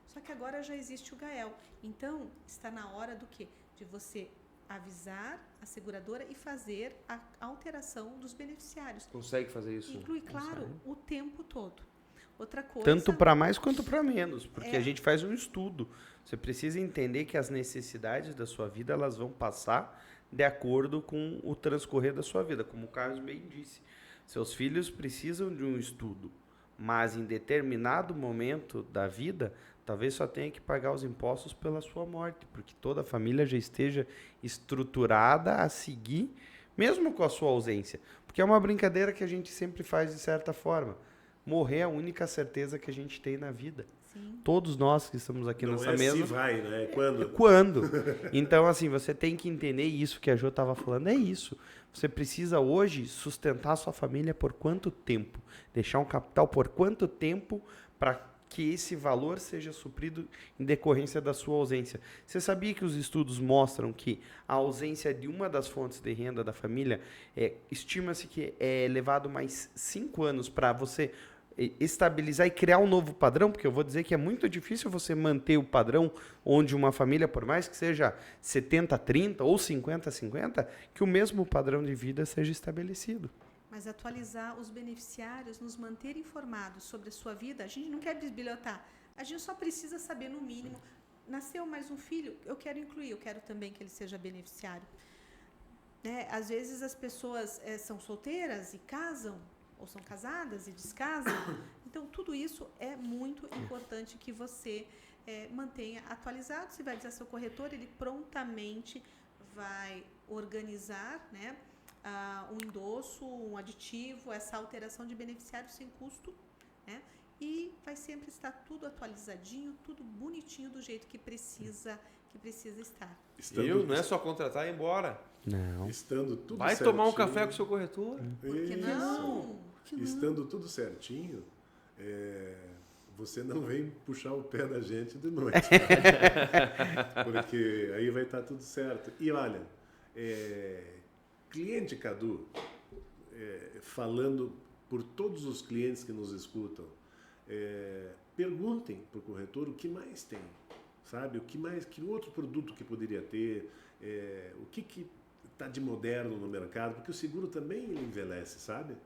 Só que agora já existe o Gael. Então, está na hora do quê? De você avisar a seguradora e fazer a alteração dos beneficiários. Consegue fazer isso? Inclui, claro, Consegue. o tempo todo. Outra coisa... Tanto para mais quanto para menos, porque a gente faz um estudo. Você precisa entender que as necessidades da sua vida, elas vão passar de acordo com o transcorrer da sua vida, como o Carlos bem disse. Seus filhos precisam de um estudo, mas em determinado momento da vida, talvez só tenha que pagar os impostos pela sua morte, porque toda a família já esteja estruturada a seguir, mesmo com a sua ausência. Porque é uma brincadeira que a gente sempre faz de certa forma. Morrer é a única certeza que a gente tem na vida. Sim. Todos nós que estamos aqui nessa mesa... Não é se vai, né? É quando. Quando? Então, assim, você tem que entender isso que a Jo estava falando. É isso. Você precisa hoje sustentar a sua família por quanto tempo? Deixar um capital por quanto tempo para que esse valor seja suprido em decorrência da sua ausência. Você sabia que os estudos mostram que a ausência de uma das fontes de renda da família, estima-se que é levado mais 5 anos para você estabilizar e criar um novo padrão, porque eu vou dizer que é muito difícil você manter o padrão onde uma família, por mais que seja 70-30 ou 50-50, que o mesmo padrão de vida seja estabelecido. Mas atualizar os beneficiários, nos manter informados sobre a sua vida, a gente não quer bisbilhotar, a gente só precisa saber, no mínimo, nasceu mais um filho, eu quero incluir, eu quero também que ele seja beneficiário. Né? Às vezes as pessoas são solteiras e casam, ou são casadas e descasam. Então, tudo isso é muito importante que você mantenha atualizado. Se vai dizer ao seu corretor, ele prontamente vai organizar, né, um endosso, um aditivo, essa alteração de beneficiário sem custo, né, e vai sempre estar tudo atualizadinho, tudo bonitinho do jeito que precisa estar. Não é só contratar e ir embora. Não. Estando tudo Vai certinho, tomar um café com o seu corretor. Por que não? Estando tudo certinho, você não vem puxar o pé da gente de noite. Porque aí vai estar tudo certo. E olha, cliente Cadu, falando por todos os clientes que nos escutam, perguntem para o corretor o que mais tem, sabe? O que mais, que outro produto que poderia ter, o que está de moderno no mercado, porque o seguro também ele envelhece, sabe?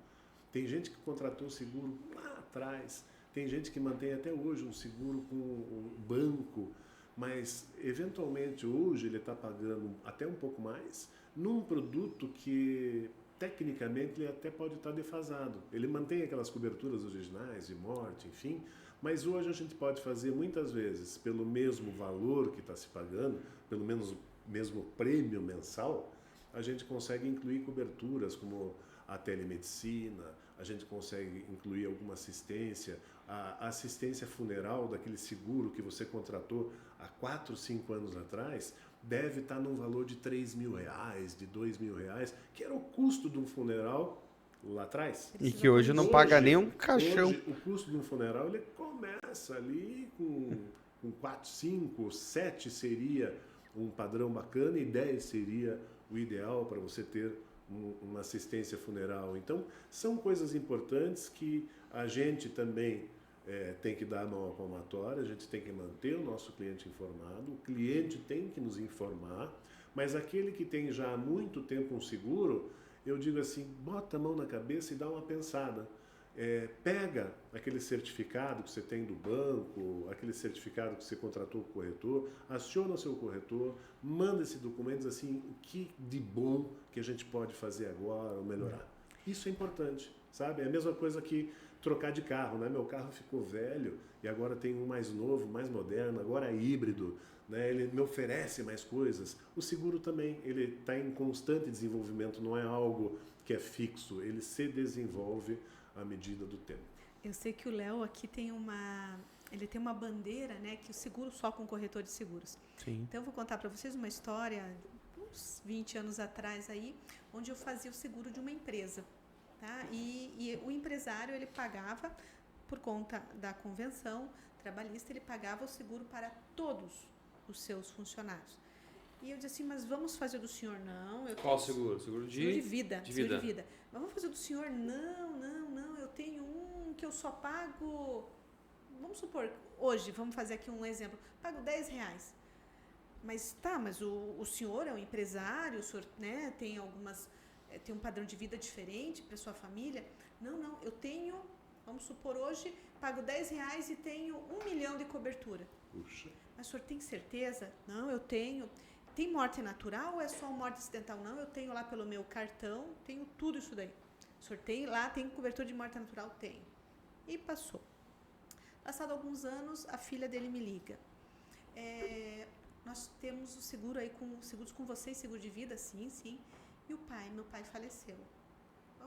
Tem gente que contratou o seguro lá atrás, tem gente que mantém até hoje um seguro com um banco, mas eventualmente hoje ele está pagando até um pouco mais num produto que tecnicamente ele até pode estar defasado. Ele mantém aquelas coberturas originais de morte, enfim, mas hoje a gente pode fazer muitas vezes pelo mesmo valor que está se pagando, pelo menos o mesmo prêmio mensal, a gente consegue incluir coberturas como a telemedicina, a gente consegue incluir alguma assistência, a assistência funeral daquele seguro que você contratou há 4, 5 anos atrás, deve estar num valor de R$3.000, de R$2.000, que era o custo de um funeral lá atrás. E que hoje não paga nem um caixão. Hoje, o custo de um funeral ele começa ali com 4, 5, 7 seria um padrão bacana e 10 seria o ideal para você ter uma assistência funeral. Então, são coisas importantes que a gente também tem que dar a mão à palmatória, a gente tem que manter o nosso cliente informado, o cliente tem que nos informar, mas aquele que tem já há muito tempo um seguro, eu digo assim, bota a mão na cabeça e dá uma pensada. Pega aquele certificado que você tem do banco, aquele certificado que você contratou com o corretor, aciona o seu corretor, manda esse documento, diz assim, o que de bom que a gente pode fazer agora ou melhorar. Isso é importante, sabe? É a mesma coisa que trocar de carro, né? Meu carro ficou velho e agora tem um mais novo, mais moderno, agora é híbrido, né? Ele me oferece mais coisas. O seguro também, ele está em constante desenvolvimento, não é algo que é fixo, ele se desenvolve à medida do tempo. Eu sei que o Léo aqui tem uma bandeira, né, que o seguro só com corretor de seguros. Sim. Então eu vou contar para vocês uma história uns 20 anos atrás aí, onde eu fazia o seguro de uma empresa, tá? E o empresário ele pagava por conta da convenção trabalhista, ele pagava o seguro para todos os seus funcionários. E eu disse assim, mas vamos fazer do senhor? Não. Qual seguro? Seguro de vida. De seguro vida. de vida. Mas vamos fazer do senhor? Não. Eu tenho um que eu só pago... Vamos supor, hoje, vamos fazer aqui um exemplo. Pago R$10. Mas o senhor é um empresário, o senhor, né, tem um padrão de vida diferente para sua família? Não, eu tenho... Vamos supor, hoje pago R$10 e tenho 1 milhão de cobertura. Puxa. Mas o senhor tem certeza? Não, eu tenho. Tem morte natural ou é só morte acidental? Não, eu tenho lá pelo meu cartão, tenho tudo isso daí. O senhor tem lá, tem cobertura de morte natural? Tenho. E passou. Passado alguns anos, a filha dele me liga. Nós temos o seguro aí, seguros com vocês, seguro de vida? Sim, sim. E meu pai faleceu.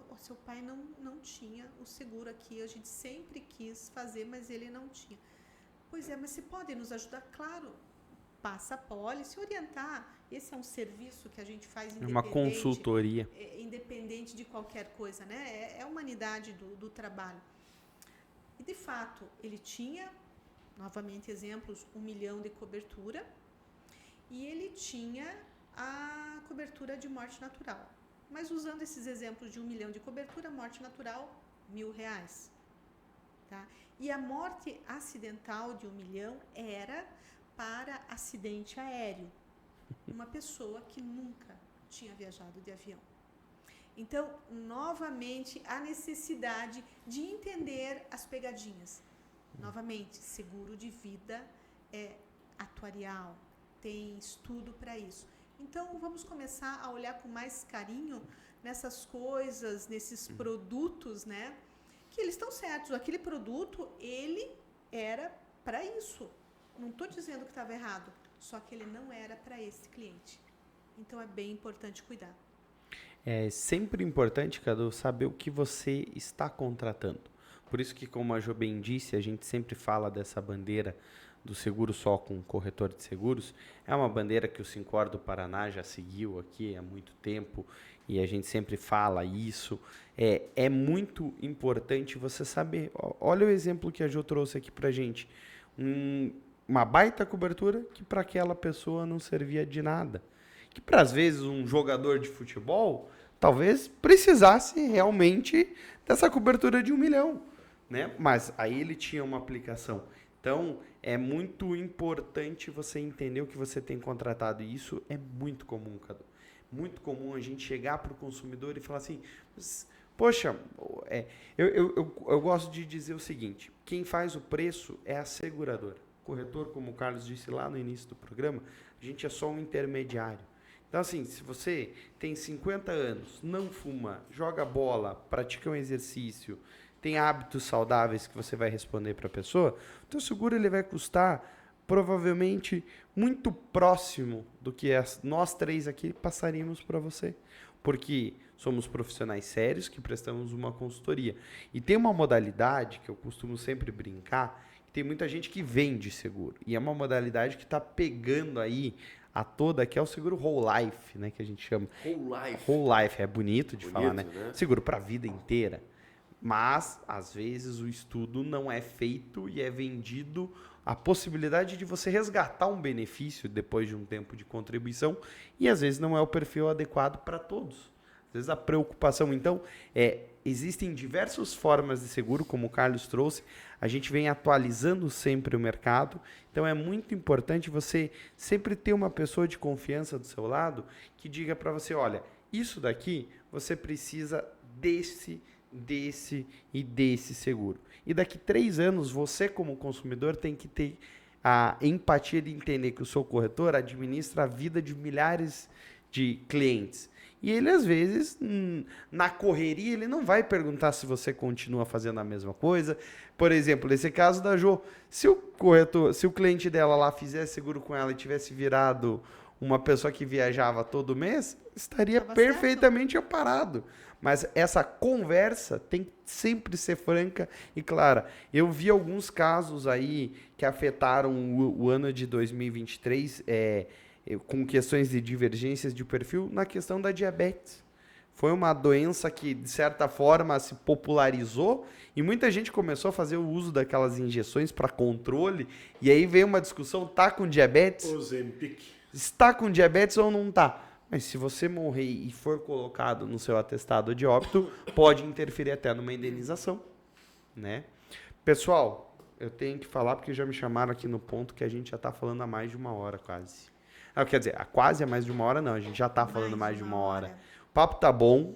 O seu pai não tinha o seguro aqui, a gente sempre quis fazer, mas ele não tinha. Pois é, mas você pode nos ajudar? Claro, passa a pólice, orientar. Esse é um serviço que a gente faz independente. Uma consultoria. Independente de qualquer coisa, né? É a humanidade do trabalho. E, de fato, ele tinha, novamente exemplos, 1 milhão de cobertura e ele tinha a cobertura de morte natural. Mas usando esses exemplos de 1 milhão de cobertura, morte natural, R$1.000. Tá? E a morte acidental de 1 milhão era para acidente aéreo. Uma pessoa que nunca tinha viajado de avião. Então, novamente, a necessidade de entender as pegadinhas. Novamente, seguro de vida é atuarial, tem estudo para isso. Então, vamos começar a olhar com mais carinho nessas coisas, nesses produtos, né? Que eles estão certos. Aquele produto, ele era para isso. Não estou dizendo que estava errado, só que ele não era para esse cliente. Então, é bem importante cuidar. É sempre importante, Cadu, saber o que você está contratando. Por isso que, como a Jo bem disse, a gente sempre fala dessa bandeira do seguro só com corretor de seguros. É uma bandeira que o Sincor do Paraná já seguiu aqui há muito tempo e a gente sempre fala isso. É muito importante você saber. Olha o exemplo que a Jo trouxe aqui pra gente. Uma baita cobertura que para aquela pessoa não servia de nada. Que para às vezes um jogador de futebol talvez precisasse realmente dessa cobertura de 1 milhão, né? Mas aí ele tinha uma aplicação. Então é muito importante você entender o que você tem contratado e isso é muito comum, Cadu. Muito comum a gente chegar para o consumidor e falar assim, poxa, eu gosto de dizer o seguinte, quem faz o preço é a seguradora. O corretor, como o Carlos disse lá no início do programa, a gente é só um intermediário. Então, assim, se você tem 50 anos, não fuma, joga bola, pratica um exercício, tem hábitos saudáveis que você vai responder para a pessoa, o teu seguro ele vai custar provavelmente muito próximo do que nós três aqui passaríamos para você. Porque somos profissionais sérios que prestamos uma consultoria. E tem uma modalidade que eu costumo sempre brincar, que tem muita gente que vende seguro. E é uma modalidade que está pegando aí a toda, que é o seguro whole life, né, que a gente chama. Whole life, é bonito de falar, né? Seguro para a vida inteira. Mas, às vezes, o estudo não é feito e é vendido a possibilidade de você resgatar um benefício depois de um tempo de contribuição e, às vezes, não é o perfil adequado para todos. Às vezes, a preocupação, então, existem diversas formas de seguro, como o Carlos trouxe, a gente vem atualizando sempre o mercado, então é muito importante você sempre ter uma pessoa de confiança do seu lado que diga para você, olha, isso daqui você precisa desse e desse seguro. E daqui 3 anos, você como consumidor tem que ter a empatia de entender que o seu corretor administra a vida de milhares de clientes. E ele, às vezes, na correria, ele não vai perguntar se você continua fazendo a mesma coisa. Por exemplo, nesse caso da Jo, se o cliente dela lá fizesse seguro com ela e tivesse virado uma pessoa que viajava todo mês, estaria perfeitamente amparado. Mas essa conversa tem que sempre ser franca e clara. Eu vi alguns casos aí que afetaram o ano de 2023, com questões de divergências de perfil na questão da diabetes. Foi uma doença que, de certa forma, se popularizou e muita gente começou a fazer o uso daquelas injeções para controle. E aí veio uma discussão, tá com diabetes? Ozempic. Está com diabetes ou não está? Mas se você morrer e for colocado no seu atestado de óbito, pode interferir até numa indenização, né? Pessoal, eu tenho que falar porque já me chamaram aqui no ponto que a gente já está falando há mais de 1 hora quase. Quer dizer, quase há mais de 1 hora não, a gente já está falando mais de 1 hora. O papo tá bom,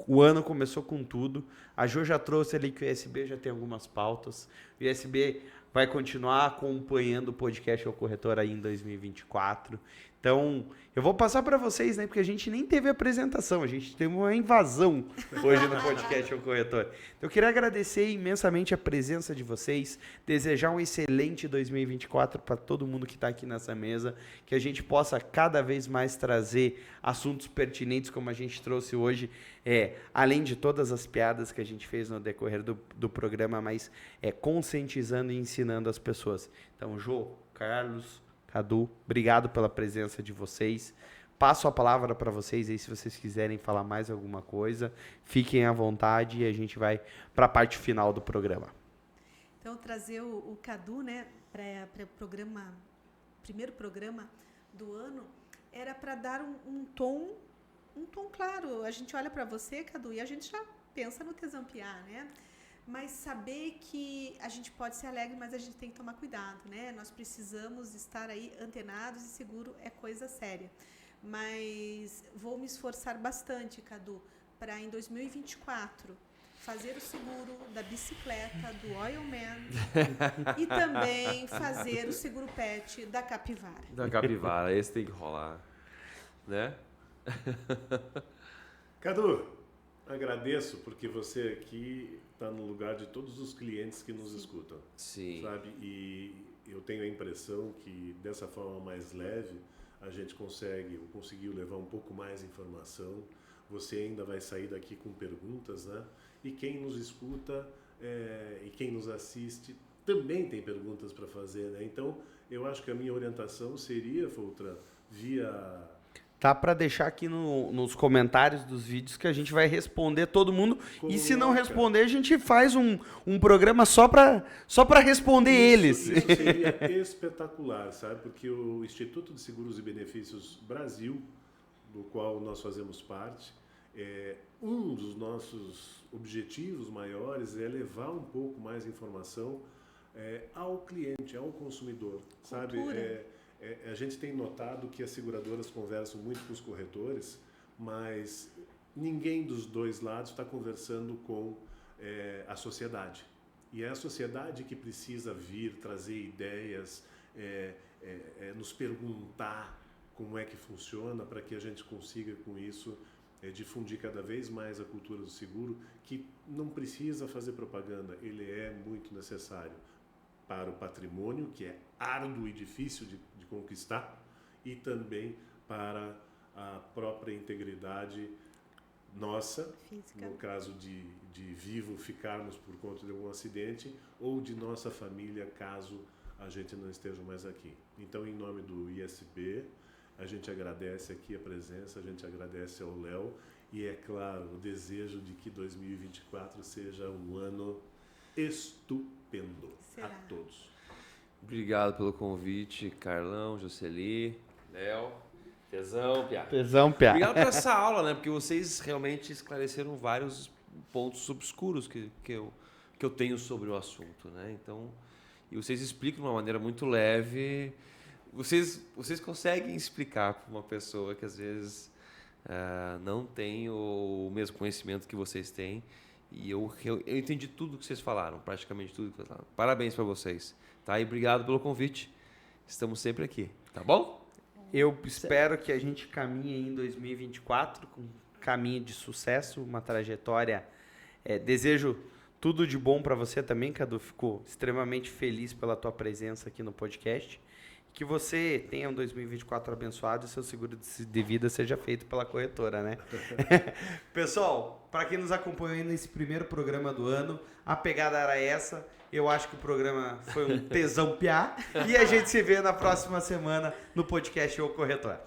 O ano começou com tudo. A Jo já trouxe ali que o USB já tem algumas pautas. O USB vai continuar acompanhando o podcast O Corretor aí em 2024. Então, eu vou passar para vocês, né? Porque a gente nem teve apresentação, a gente teve uma invasão hoje no podcast O Corretor. Então, eu queria agradecer imensamente a presença de vocês, desejar um excelente 2024 para todo mundo que está aqui nessa mesa, que a gente possa cada vez mais trazer assuntos pertinentes como a gente trouxe hoje, além de todas as piadas que a gente fez no decorrer do programa, mas conscientizando e ensinando as pessoas. Então, Jô, Carlos, Cadu, obrigado pela presença de vocês. Passo a palavra para vocês aí, se vocês quiserem falar mais alguma coisa. Fiquem à vontade e a gente vai para a parte final do programa. Então, trazer o Cadu, né, para o programa, primeiro programa do ano, era para dar um tom claro. A gente olha para você, Cadu, e a gente já pensa no Tesão Piá, né? Mas saber que a gente pode ser alegre, mas a gente tem que tomar cuidado, né? Nós precisamos estar aí antenados e seguro é coisa séria. Mas vou me esforçar bastante, Cadu, para em 2024 fazer o seguro da bicicleta, do Oilman e também fazer o seguro pet da capivara. Da capivara, esse tem que rolar, né? Cadu, agradeço porque você aqui está no lugar de todos os clientes que nos escutam. Sim. Sabe? E eu tenho a impressão que dessa forma mais leve a gente conseguiu levar um pouco mais informação. Você ainda vai sair daqui com perguntas, né? E quem nos escuta e quem nos assiste também tem perguntas para fazer, né? Então, eu acho que a minha orientação seria, Foltran, via... Tá para deixar aqui nos comentários dos vídeos que a gente vai responder todo mundo. E se não responder, a gente faz um programa só para responder eles. Isso seria espetacular, sabe? Porque o Instituto de Seguros e Benefícios Brasil, do qual nós fazemos parte, um dos nossos objetivos maiores é levar um pouco mais informação ao cliente, ao consumidor, sabe? A gente tem notado que as seguradoras conversam muito com os corretores, mas ninguém dos dois lados está conversando com a sociedade. E é a sociedade que precisa vir, trazer ideias, nos perguntar como é que funciona para que a gente consiga com isso difundir cada vez mais a cultura do seguro, que não precisa fazer propaganda, ele é muito necessário para o patrimônio, que é árduo e difícil de conquistar, e também para a própria integridade nossa, física. No caso de vivo ficarmos por conta de algum acidente, ou de nossa família, caso a gente não esteja mais aqui. Então, em nome do ISB, a gente agradece aqui a presença, a gente agradece ao Léo, e é claro, o desejo de que 2024 seja um ano estupendo. Será? A todos. Obrigado pelo convite, Carlão, Jocely, Léo, Tesão Piá. Obrigado por essa aula, né? Porque vocês realmente esclareceram vários pontos obscuros que eu tenho sobre o assunto, né? Então, e vocês explicam de uma maneira muito leve. Vocês conseguem explicar para uma pessoa que às vezes não tem o mesmo conhecimento que vocês têm. E eu entendi tudo que vocês falaram, praticamente tudo que vocês falaram. Parabéns para vocês. Tá? E obrigado pelo convite. Estamos sempre aqui, tá bom? Eu espero que a gente caminhe em 2024 com um caminho de sucesso, uma trajetória. Desejo tudo de bom para você também, Cadu. Fico extremamente feliz pela tua presença aqui no podcast. Que você tenha um 2024 abençoado e seu seguro de vida seja feito pela corretora, né? Pessoal, para quem nos acompanhou aí nesse primeiro programa do ano, a pegada era essa. Eu acho que o programa foi um tesão piá. E a gente se vê na próxima semana no podcast O Corretor.